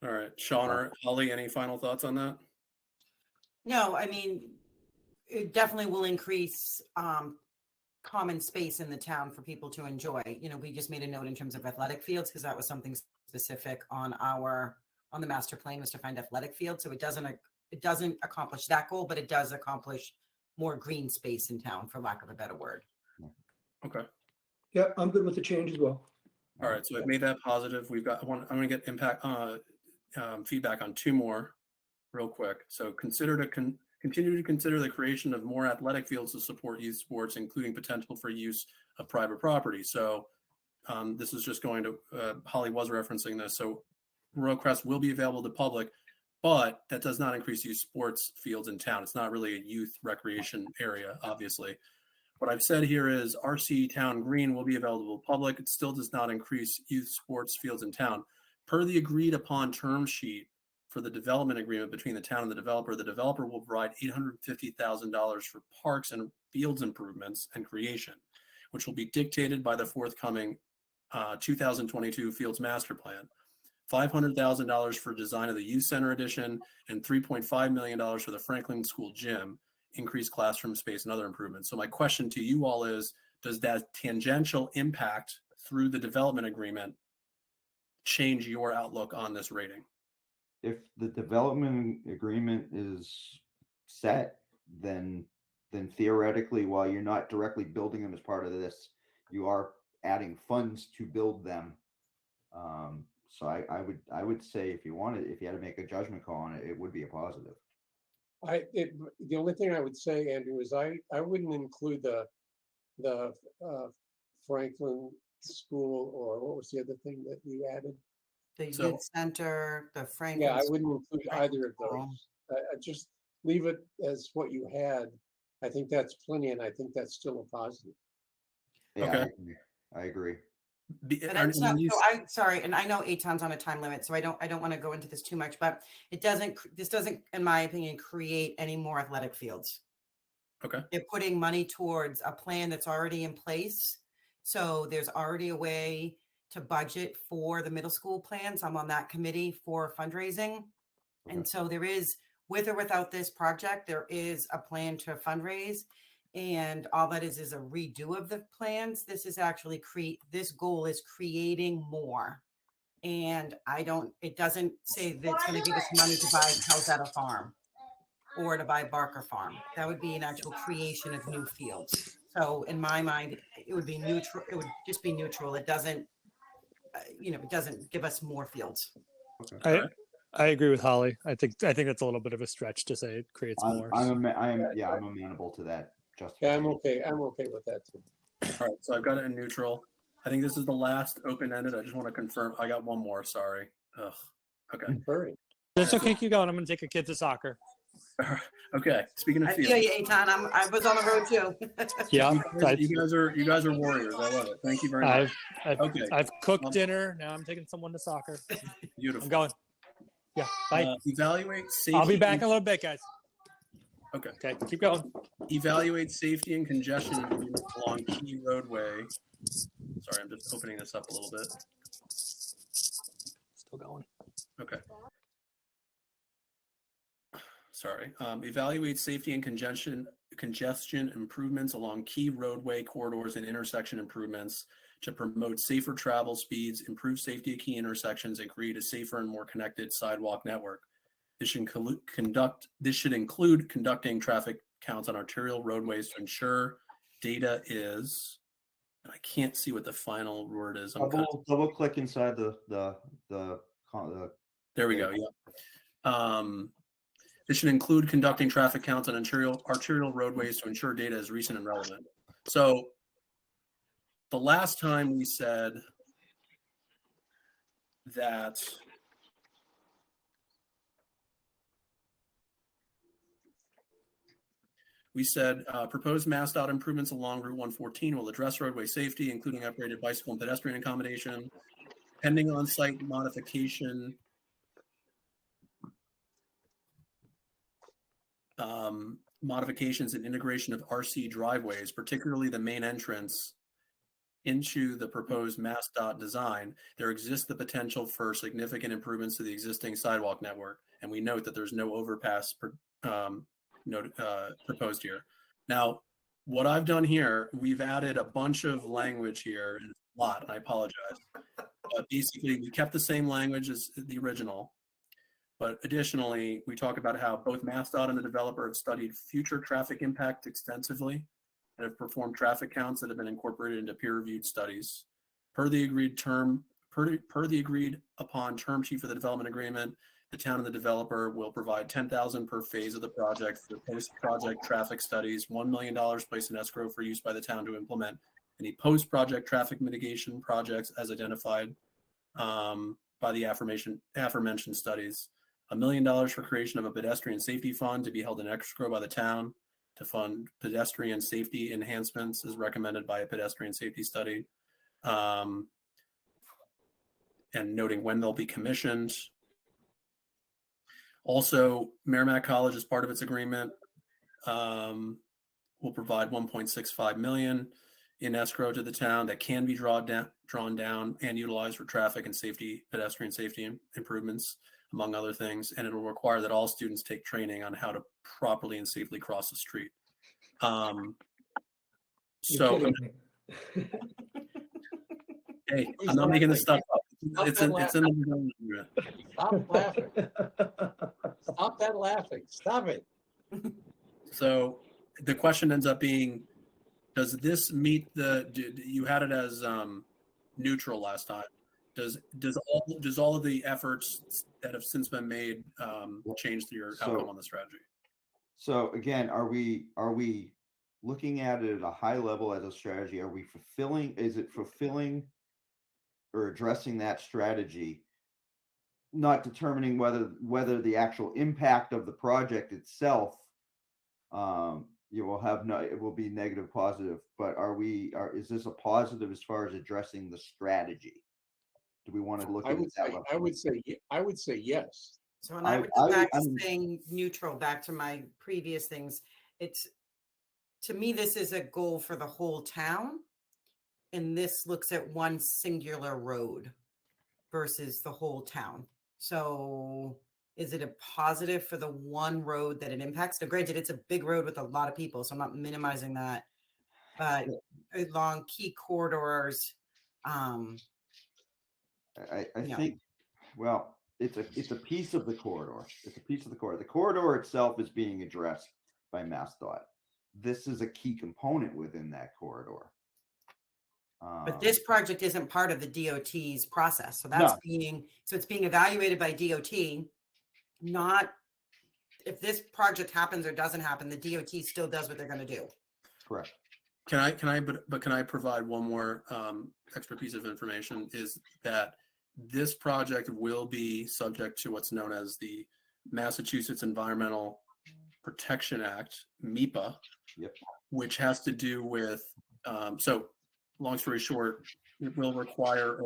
All right, Sean or Holly, any final thoughts on that? No, I mean, it definitely will increase common space in the town for people to enjoy. We just made a note in terms of athletic fields, because that was something specific on the master plan, was to find athletic fields. So it doesn't accomplish that goal, but it does accomplish more green space in town, for lack of a better word. Okay. Yeah, I'm good with the change as well. All right, so I've made that positive. I'm going to get feedback on 2 more real quick. So continue to consider the creation of more athletic fields to support youth sports, including potential for use of private property. So this is just going to, Holly was referencing this. So Royal Crest will be available to public, but that does not increase youth sports fields in town. It's not really a youth recreation area, obviously. What I've said here is RC Town Green will be available to public. It still does not increase youth sports fields in town. Per the agreed upon term sheet for the development agreement between the town and the developer will provide $850,000 for parks and fields improvements and creation, which will be dictated by the forthcoming 2022 Fields Master Plan. $500,000 for design of the youth center addition and $3.5 million for the Franklin School gym, increased classroom space and other improvements. So my question to you all is, does that tangential impact through the development agreement change your outlook on this rating? If the development agreement is set, then theoretically, while you're not directly building them as part of this, you are adding funds to build them. So I would say if you had to make a judgment call on it, it would be a positive. The only thing I would say, Andrew, is I wouldn't include the Franklin School, or what was the other thing that you added? The So- youth center, the Franklin. Yeah, I wouldn't include either of School. those. I just leave it as what you had. I think that's plenty, and I think that's still a positive. Yeah, Okay. I agree. But it's not, so I'm sorry, and I know Eitan's on a time limit, so I don't want to go into this too much, but this doesn't, in my opinion, create any more athletic fields. Okay. They're putting money towards a plan that's already in place. So there's already a way to budget for the middle school plans. I'm on that committee for fundraising. Okay. And so there is, with or without this project, there is a plan to fundraise. And all that is a redo of the plans. This is actually this goal is creating more. And it doesn't say that it's going to give us money to buy Calzetta Farm or to buy Barker Farm. That would be an actual creation of new fields. So in my mind, it would be neutral. It would just be neutral. It doesn't, it doesn't give us more fields. I agree with Holly. I think that's a little bit of a stretch to say it creates more. I'm amenable to that. Yeah, I'm okay with that too. All right, so I've got it in neutral. I think this is the last open-ended. I just want to confirm. I got one more. Sorry. Ugh. Okay. Hurry. That's okay. Keep going. I'm going to take a kid to soccer. Okay. Speaking of I field, feel you, Eitan. I was on the road too. Yeah, you guys are warriors. I love it. Thank you very much. I've cooked dinner. Now I'm taking someone to soccer. Beautiful. I'm going. Yeah. Bye. Evaluate safety. I'll be back in a little bit, guys. Okay. Okay. Keep going. Evaluate safety and congestion improvements along key roadway. Sorry, I'm just opening this up a little bit. Still going. Okay. Sorry. Evaluate safety and congestion improvements along key roadway corridors and intersection improvements to promote safer travel speeds, improve safety at key intersections, and create a safer and more connected sidewalk network. This should include conducting traffic counts on arterial roadways to ensure data is. I can't see what the final word is. Double click inside the There we go. Yeah. This should include conducting traffic counts on arterial roadways to ensure data is recent and relevant. So the last time we said that proposed MassDOT improvements along Route 114 will address roadway safety, including upgraded bicycle and pedestrian accommodation, pending on-site modification. Modifications and integration of RC driveways, particularly the main entrance into the proposed MassDOT design, there exists the potential for significant improvements to the existing sidewalk network. And we note that there's no overpass proposed here. Now, what I've done here, we've added a bunch of language here, and it's a lot, and I apologize. But basically, we kept the same language as the original. But additionally, we talk about how both MassDOT and the developer have studied future traffic impact extensively and have performed traffic counts that have been incorporated into peer-reviewed studies. Per the agreed upon term sheet for the development agreement, the town and the developer will provide $10,000 per phase of the project for post-project traffic studies, $1 million placed in escrow for use by the town to implement any post-project traffic mitigation projects as identified by the aforementioned studies. $1 million for creation of a pedestrian safety fund to be held in escrow by the town to fund pedestrian safety enhancements as recommended by a pedestrian safety study. And noting when they'll be commissioned. Also, Merrimack College, as part of its agreement, will provide $1.65 million in escrow to the town that can be drawn down and utilized for traffic and safety, pedestrian safety improvements, among other things. And it will require that all students take training on how to properly and safely cross the street. You're So, kidding me. hey, Who's I'm not making this laughing? stuff up. It's in the agreement. Stop laughing. Stop that laughing. Stop it. So the question ends up being, does this meet you had it as neutral last time? Does all of the efforts that have since been made change your outcome on the strategy? So again, are we looking at it at a high level as a strategy? Are we is it fulfilling or addressing that strategy, not determining whether the actual impact of the project itself it will be negative, positive, but is this a positive as far as addressing the strategy? Do we want to look at it that way? I would say yes. So when I would go back to saying neutral, back to my previous things, to me, this is a goal for the whole town. And this looks at one singular road versus the whole town. So is it a positive for the one road that it impacts? Now, granted, it's a big road with a lot of people, so I'm not minimizing that. But along key corridors, I think, well, it's a piece of the corridor. It's a piece of the corridor. The corridor itself is being addressed by MassDOT. This is a key component within that corridor. but this project isn't part of the DOT's process. So that's it's being evaluated by DOT. Not if this project happens or doesn't happen, the DOT still does what they're going to do. Correct. Can I provide one more extra piece of information? Is that this project will be subject to what's known as the Massachusetts Environmental Protection Act, MIPA, which has to do with, so long story short, it will require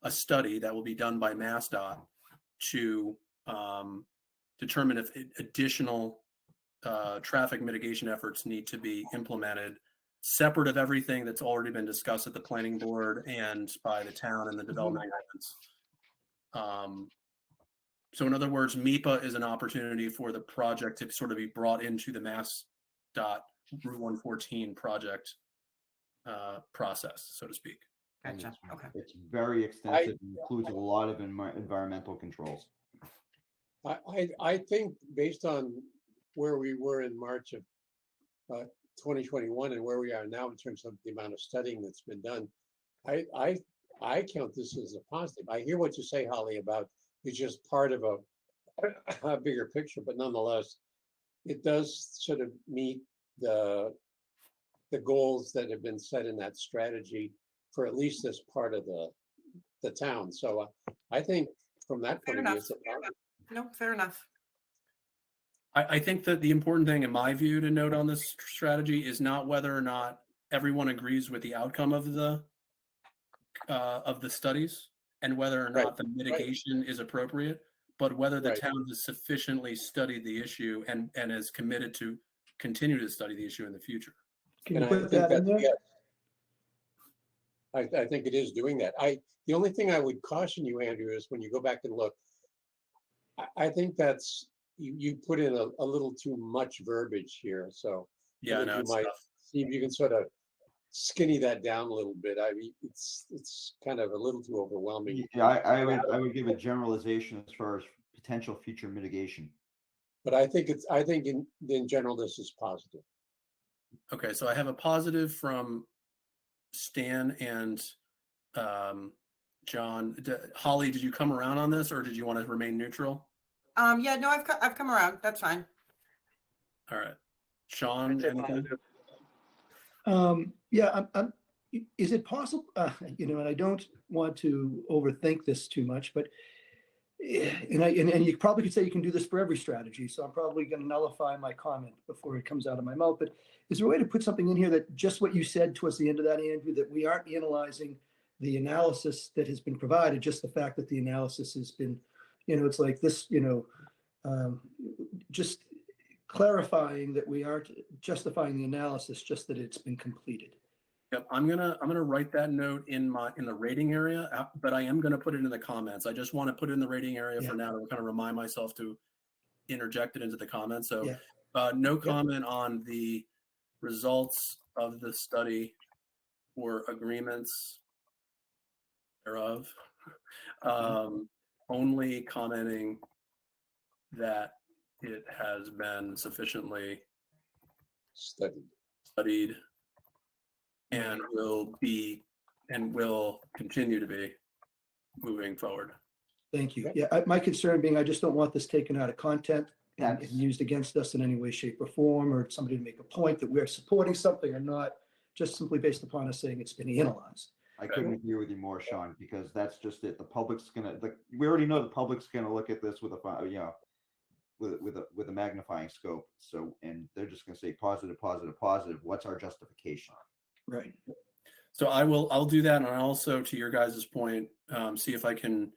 a study that will be done by MassDOT to determine if additional traffic mitigation efforts need to be implemented separate of everything that's already been discussed at the planning board and by the town and the development agreements. So in other words, MIPA is an opportunity for the project to sort of be brought into the MassDOT Route 114 project process, so to speak. Gotcha. Okay. It's very extensive and includes a lot of environmental controls. I think based on where we were in March of 2021 and where we are now in terms of the amount of studying that's been done, I count this as a positive. I hear what you say, Holly, about it's just part of a bigger picture, but nonetheless, it does sort of meet the goals that have been set in that strategy for at least this part of the town. So I think from that point of view, it's a positive. No, fair enough. I think that the important thing in my view to note on this strategy is not whether or not everyone agrees with the outcome of the studies and whether or not the mitigation is appropriate, but whether the town has sufficiently studied the issue and is committed to continue to study the issue in the future. Can you put that in there? Yes. I think it is doing that. The only thing I would caution you, Andrew, is when you go back and look, I think that's you put in a little too much verbiage here. So yeah, no, you might see if you can sort of skinny that down a little bit. I mean, it's kind of a little too overwhelming. Yeah, I would give a generalization as far as potential future mitigation. But I think in general this is positive. Okay, so I have a positive from Stan and John. Holly, did you come around on this, or did you want to remain neutral? Yeah, no, I've come around. That's fine. All right, Sean. Yeah, I'm is it possible, and I don't want to overthink this too much, but and you probably could say you can do this for every strategy, so I'm probably going to nullify my comment before it comes out of my mouth. But is there a way to put something in here that just what you said towards the end of that, Andrew, that we aren't analyzing the analysis that has been provided, just the fact that the analysis has been, it's like this, just clarifying that we aren't justifying the analysis, just that it's been completed. Yep, I'm gonna write that note in the rating area, but I am gonna put it in the comments. I just want to put it in the rating area for now to kind of remind myself to interject it into the comments. So, no comment on the results of the study or agreements thereof. Only commenting that it has been sufficiently studied and will continue to be moving forward. Thank you. Yeah, my concern being, I just don't want this taken out of content and used against us in any way, shape, or form, or somebody to make a point that we're supporting something or not, just simply based upon us saying it's been analyzed. I couldn't agree with you more, Sean, because that's just it. The public's we already know the public's gonna look at this with a magnifying scope. So, and they're just gonna say positive, positive, positive. What's our justification? Right. So I'll do that, and also to your guys' point, see if I can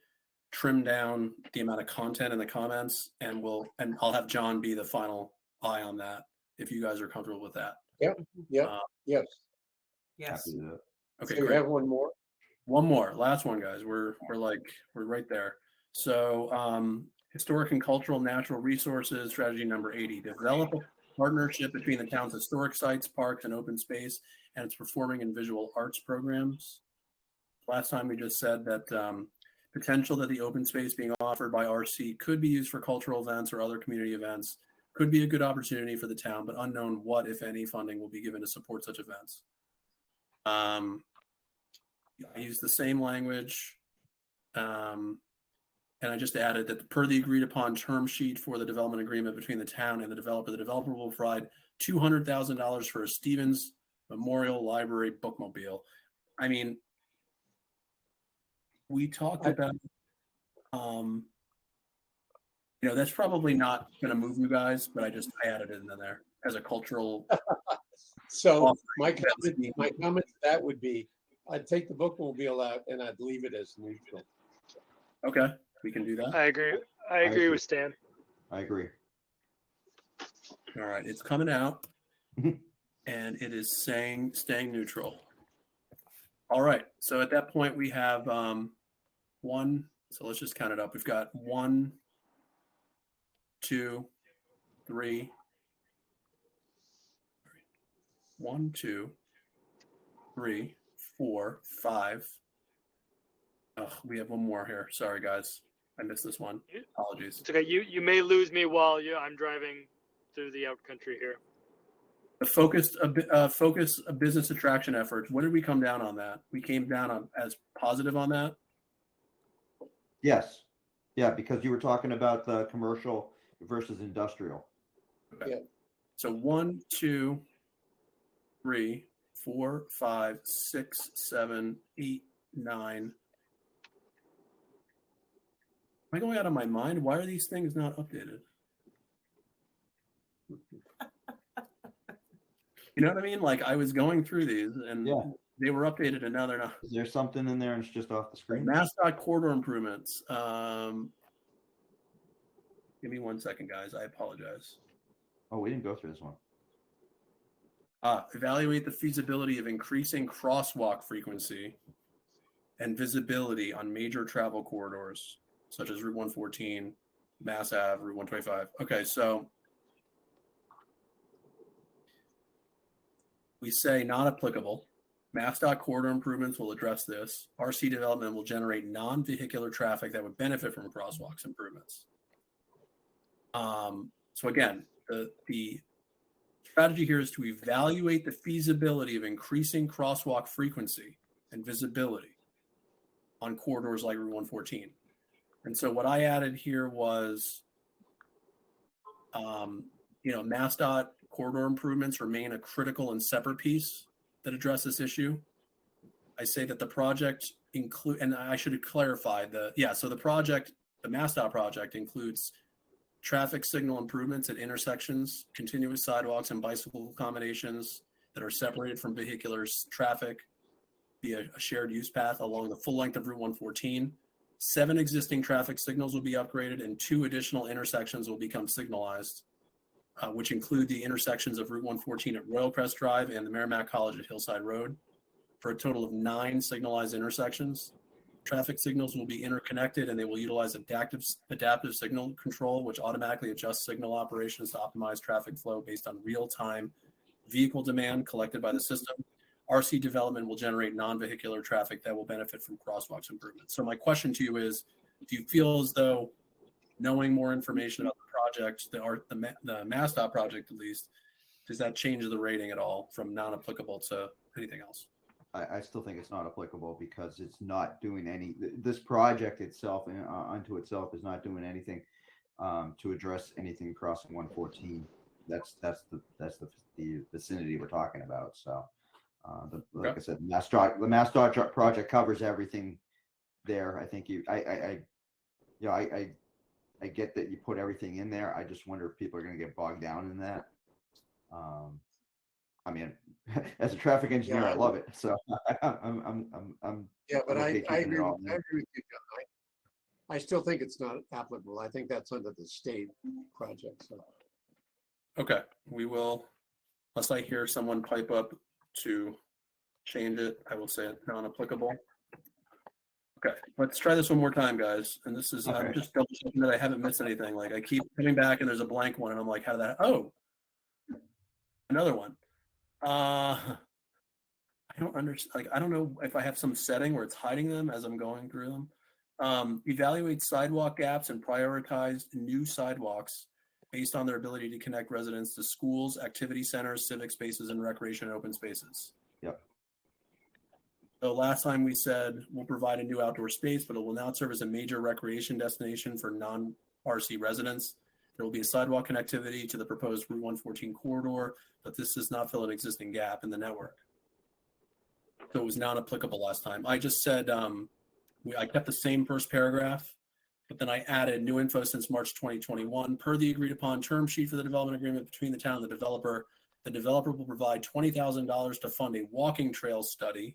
trim down the amount of content in the comments, and I'll have John be the final eye on that if you guys are comfortable with that. Yep. Yes. Yes. Okay, So we great. have one more. One more, last one, guys. We're right there. So, historic and cultural natural resources strategy number 80: develop a partnership between the town's historic sites, parks, and open space, and its performing and visual arts programs. Last time we just said that potential that the open space being offered by RC could be used for cultural events or other community events could be a good opportunity for the town, but unknown what, if any, funding will be given to support such events. I used the same language, and I just added that per the agreed upon term sheet for the development agreement between the town and the developer will provide $200,000 for a Stevens Memorial Library bookmobile. I mean, we talked about, that's probably not going to move you guys, but I added it in there as a cultural. So my comment to that would be, I'd take the bookmobile out and I'd leave it as neutral. Okay, we can do that. I agree. I agree with Stan. I agree. All right, it's coming out, and it is staying neutral. All right, so at that point we have one. So let's just count it up. We've got 1, 2, 3. 1, 2, 3, 4, 5. Oh, we have one more here. Sorry, guys. I missed this one. Apologies. It's okay. You may lose me while I'm driving through the out country here. The focus of business attraction efforts. What did we come down on that? We came down on as positive on that. Yes. Yeah, because you were talking about the commercial versus industrial. Okay. Yeah. So 1, 2, 3, 4, 5, 6, 7, 8, 9. Am I going out of my mind? Why are these things not updated? You know what I mean? Like I was going through these and they were updated and now they're not. Is there something in there and it's just off the screen? Mascot corridor improvements. Give me 1 second, guys. I apologize. Oh, we didn't go through this one. Evaluate the feasibility of increasing crosswalk frequency and visibility on major travel corridors, such as Route 114, Mass Ave, Route 125. Okay, so we say not applicable. MassDOT corridor improvements will address this. RC development will generate non-vehicular traffic that would benefit from crosswalks improvements. So again, the strategy here is to evaluate the feasibility of increasing crosswalk frequency and visibility on corridors like Route 114. And so what I added here was, MassDOT corridor improvements remain a critical and separate piece that address this issue. I say that the project include, and I should clarify so the project, the MassDOT project includes traffic signal improvements at intersections, continuous sidewalks and bicycle accommodations that are separated from vehicular traffic via a shared use path along the full length of Route 114. 7 existing traffic signals will be upgraded and 2 additional intersections will become signalized, which include the intersections of Route 114 at Royal Crest Drive and the Merrimack College at Hillside Road, for a total of 9 signalized intersections. Traffic signals will be interconnected and they will utilize adaptive signal control, which automatically adjusts signal operations to optimize traffic flow based on real-time vehicle demand collected by the system. RC development will generate non-vehicular traffic that will benefit from crosswalks improvements. So my question to you is, do you feel as though knowing more information about the project, the MassDOT project at least, does that change the rating at all from non-applicable to anything else? I still think it's not applicable because it's not doing this project itself unto itself is not doing anything to address anything crossing 114. That's the vicinity we're talking about. So like I said, the MassDOT project covers everything there. I think I get that you put everything in there. I just wonder if people are going to get bogged down in that. I mean, as a traffic engineer, I love it. So I'm Yeah, but I okay keeping it agree all with in. you, John. I still think it's not applicable. I think that's under the state project, so. Okay, we will, unless I hear someone pipe up to change it, I will say it non-applicable. Okay, let's try this one more time, guys. And this is, I'm just double checking that I haven't missed anything. Like I keep coming back and there's a blank one and I'm like, how did that, oh, another one. I don't understand, like, I don't know if I have some setting where it's hiding them as I'm going through them. Evaluate sidewalk gaps and prioritize new sidewalks based on their ability to connect residents to schools, activity centers, civic spaces, and recreation and open spaces. Yep. So last time we said we'll provide a new outdoor space, but it will now serve as a major recreation destination for non-RC residents. There will be a sidewalk connectivity to the proposed Route 114 corridor, but this does not fill an existing gap in the network. So it was non-applicable last time. I just said I kept the same first paragraph, but then I added new info since March 2021. Per the agreed upon term sheet for the development agreement between the town and the developer will provide $20,000 to fund a walking trail study,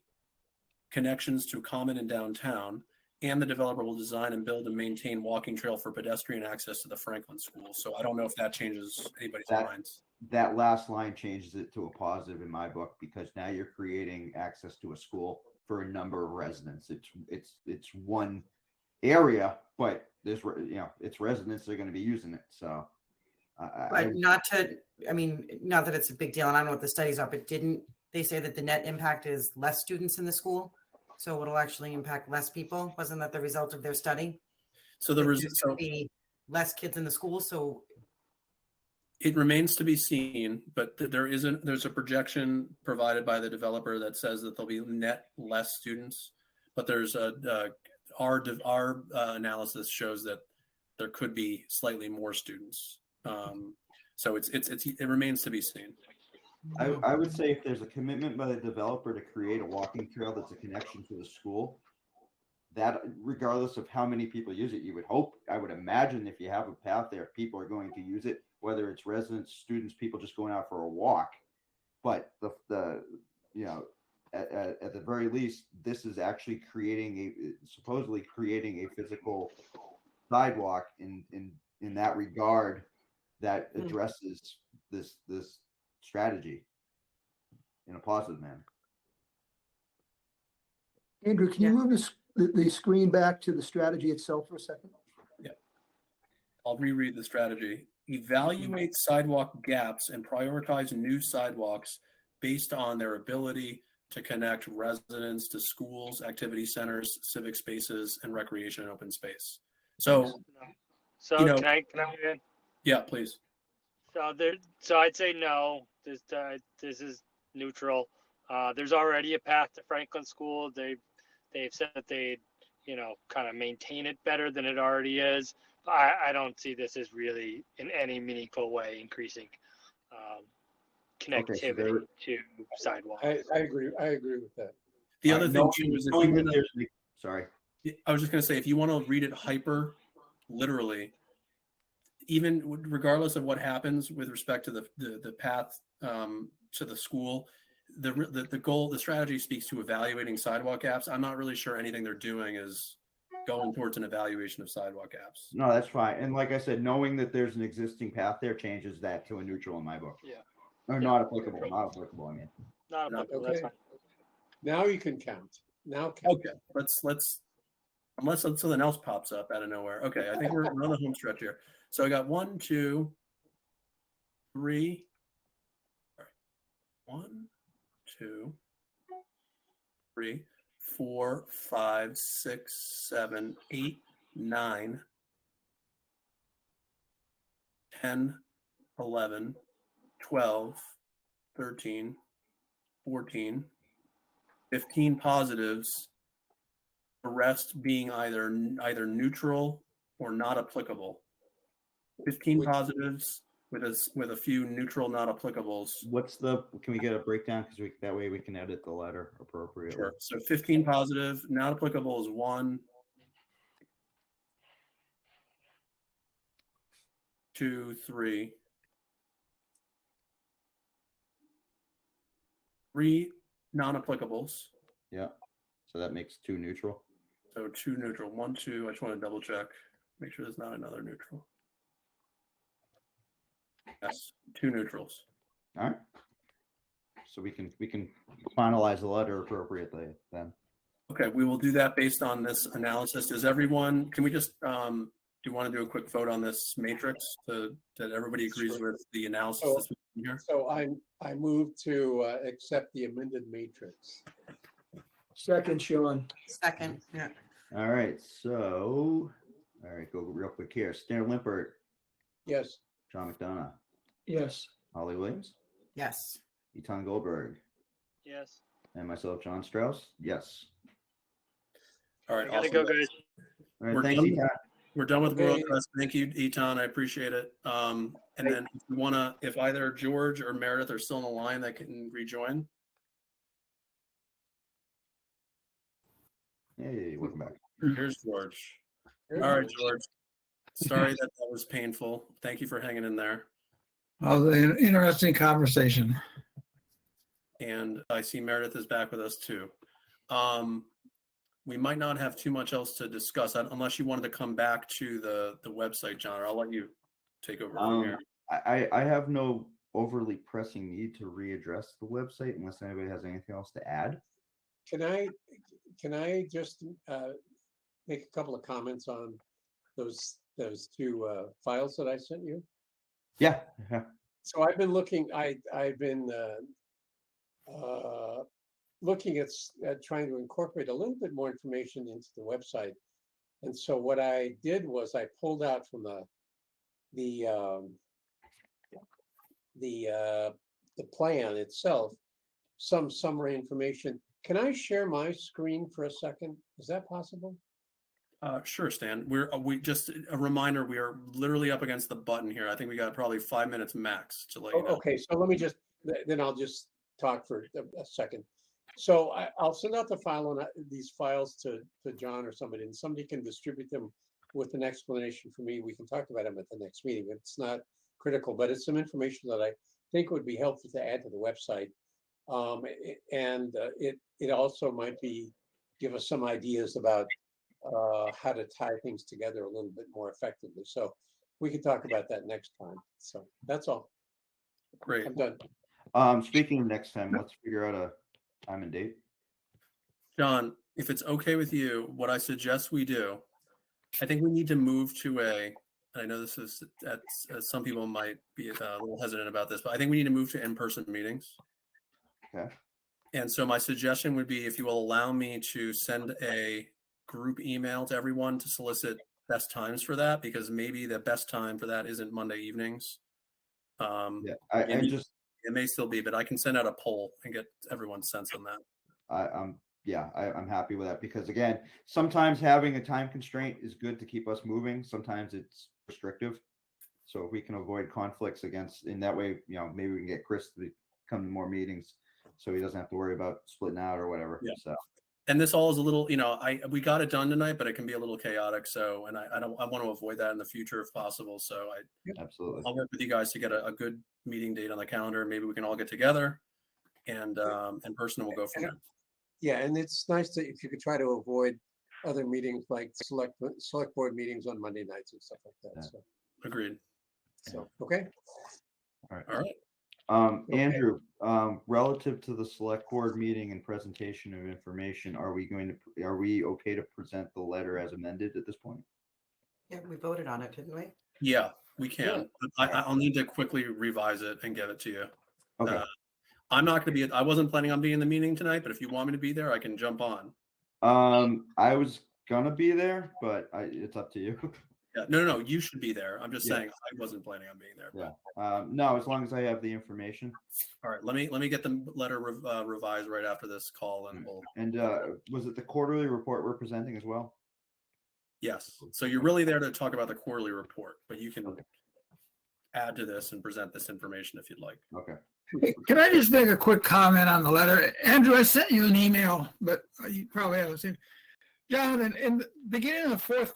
connections to common and downtown, and the developer will design and build and maintain walking trail for pedestrian access to the Franklin School. So I don't know if that changes anybody's minds. That last line changes it to a positive in my book because now you're creating access to a school for a number of residents. It's one area, but there's it's residents that are going to be using it. So, not that it's a big deal, and I don't know what the studies are, but didn't they say that the net impact is less students in the school? So it'll actually impact less people. Wasn't that the result of their study? So be less kids in the school. So it remains to be seen, but there's a projection provided by the developer that says that there'll be net less students, but there's our analysis shows that there could be slightly more students. So it remains to be seen. I would say if there's a commitment by the developer to create a walking trail that's a connection to the school, that regardless of how many people use it, you would hope, I would imagine if you have a path there, people are going to use it, whether it's residents, students, people just going out for a walk. But at the very least, this is actually supposedly creating a physical sidewalk in that regard that addresses this strategy in a positive manner. Andrew, can you move the screen back to the strategy itself for a second? Yeah. I'll reread the strategy. Evaluate sidewalk gaps and prioritize new sidewalks based on their ability to connect residents to schools, activity centers, civic spaces, and recreation and open space. So can I move in? Yeah, please. So I'd say no. This is neutral. There's already a path to Franklin School. They've said that they, kind of maintain it better than it already is. I don't see this as really in any meaningful way increasing connectivity to sidewalks. I agree with that. The other thing too is if you want to, sorry. I was just going to say, if you want to read it hyper literally, even regardless of what happens with respect to the path to the school, the goal, the strategy speaks to evaluating sidewalk gaps. I'm not really sure anything they're doing is going towards an evaluation of sidewalk gaps. No, that's fine. And like I said, knowing that there's an existing path there changes that to a neutral in my book. Yeah. Or Yeah. not applicable. Not applicable. I mean. Not applicable, that's Okay. fine. Now you can count. Now count. Okay, let's unless something else pops up out of nowhere. Okay, I think we're on the home stretch here. So I got 1, 2, 3. Sorry. 1, 2, 3, 4, 5, 6, 7, 8, 9, 10, 11, 12, 13, 14, 15 positives. The rest being either neutral or not applicable. 15 positives with a few neutral, not applicables. Can we get a breakdown? Because that way we can edit the letter appropriately. Sure. So 15 positive, not applicable is 1, 2, 3. 3 non-applicables. Yeah. So that makes 2 neutral. So 2 neutral. 1, 2. I just want to double check. Make sure there's not another neutral. Yes, 2 neutrals. All right. So we can finalize the letter appropriately then. Okay, we will do that based on this analysis. Does everyone? Can we just do you want to do a quick vote on this matrix that everybody agrees Sure. with the analysis So- that's in here? So I move to accept the amended matrix. Second, Sean. Second, yeah. All right. So, all right, go real quick here. Stan Limpert, Yes. John McDonough, Yes. Holly Williams, Yes. Etan Goldberg, Yes. and myself, John Strauss. Yes. All right, I gotta awesome. go, guys. All right. We're Thanks, done. Etan. We're done with World Okay. Crest. Thank you, Etan. I appreciate it. And then if you wanna, if either George or Meredith are still on the line, that can rejoin. Hey, welcome back. Here's George. All right, George. Sorry that was painful. Thank you for hanging in there. Oh, the interesting conversation. And I see Meredith is back with us too. We might not have too much else to discuss unless you wanted to come back to the website, John, or I'll let you take over from here. I have no overly pressing need to readdress the website unless anybody has anything else to add. Can I just make a couple of comments on those 2 files that I sent you? Yeah. So I've been looking. I've been looking at trying to incorporate a little bit more information into the website. And so what I did was I pulled out from the plan itself some summary information. Can I share my screen for a second? Is that possible? Sure, Stan. We just a reminder. We are literally up against the button here. I think we got probably 5 minutes max to let you know. Okay, so let me then I'll just talk for a second. So I'll send out the file on these files to John or somebody, and somebody can distribute them with an explanation for me. We can talk about them at the next meeting. It's not critical, but it's some information that I think would be helpful to add to the website. It also might give us some ideas about how to tie things together a little bit more effectively. So we can talk about that next time. So that's all. Great. I'm done. Speaking of next time, let's figure out a time and date. John, if it's okay with you, what I suggest we do, I think we need to move to I know this is, some people might be a little hesitant about this, but I think we need to move to in-person meetings. Okay. And so my suggestion would be if you will allow me to send a group email to everyone to solicit best times for that, because maybe the best time for that isn't Monday evenings. Yeah. It may still be, but I can send out a poll and get everyone's sense on that. I'm happy with that because again, sometimes having a time constraint is good to keep us moving. Sometimes it's restrictive. So if we can avoid conflicts in that way, maybe we can get Chris to come to more meetings. so he doesn't have to worry about splitting out or whatever. Yeah. So And this all is a little, we got it done tonight, but it can be a little chaotic. So, and I want to avoid that in the future if possible. So absolutely. I'll work with you guys to get a good meeting date on the calendar. Maybe we can all get together and in person, and we'll go from there. Yeah, and it's nice that if you could try to avoid other meetings like select board meetings on Monday nights and stuff like that. Yeah. So, Agreed. okay. All right. All right. Okay. Andrew, relative to the select board meeting and presentation of information, are we okay to present the letter as amended at this point? Yeah, we voted on it, didn't we? Yeah, we can. I'll need to quickly revise it and get it to you. Okay. I'm not going to be. I wasn't planning on being in the meeting tonight, but if you want me to be there, I can jump on. I was gonna be there, but it's up to you. Yeah, no. You should be there. I'm just Yeah. saying I wasn't planning on being there. Yeah. No, as long as I have the information. All right. Let me get the letter revised right after this call, and we'll. And was it the quarterly report we're presenting as well? Yes. So you're really there to talk about the quarterly report, but you can add to this and present this information if you'd like. Okay. Hey, can I just make a quick comment on the letter? Andrew, I sent you an email, but you probably haven't seen. Jonathan, in the beginning of the fourth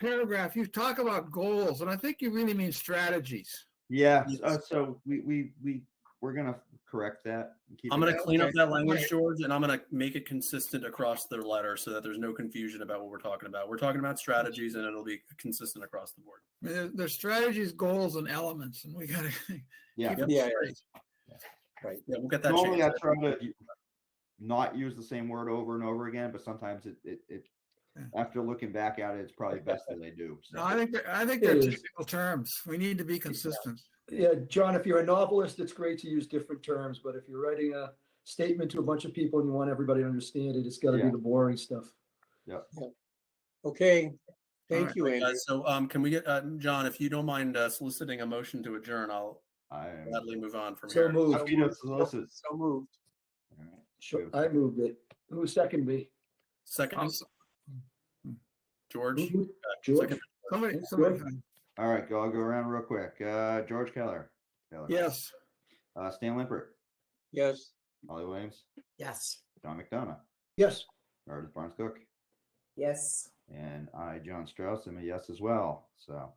paragraph, you talk about goals, and I think you really mean strategies. Yeah. Yes. So we're gonna correct that. And keep I'm it- going to clean up that language, Okay. George, and I'm going to make it consistent across the letter so that there's no confusion about what we're talking about. We're talking about strategies, and it'll be consistent across the board. There's strategies, goals, and elements, and we gotta. Yeah. Yep. Yeah, Great. right. Yeah, we'll get that Normally I changed. try to not use the same word over and over again, but sometimes it after looking back at it, it's probably best that I do. So. No, I think It they're is. technical terms. We need to be consistent. Yeah, John, if you're a novelist, it's great to use different terms, but if you're writing a statement to a bunch of people and you want everybody to understand it, it's gotta be Yeah. the boring stuff. Okay. Thank right, you, Andrew. So can we get John, if you don't mind soliciting a motion to adjourn, I'll I'm gladly move on from So here. moved. happy to solicit. So moved. All right. Sure, I moved it. Who seconded me? Second, George. Who- George? Second. Somebody. All right, I'll go around real quick. George Keller. Yes. Stan Limpert. Yes. Holly Williams. Yes. John McDonough. Yes. Meredith Barnes Cook. Yes. And I, John Strauss, am a yes as well. So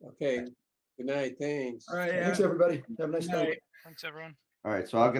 Okay. Good night. Thanks. All right. Thanks, everybody. Have a nice Good night. night. Thanks, everyone. all right, so I'll get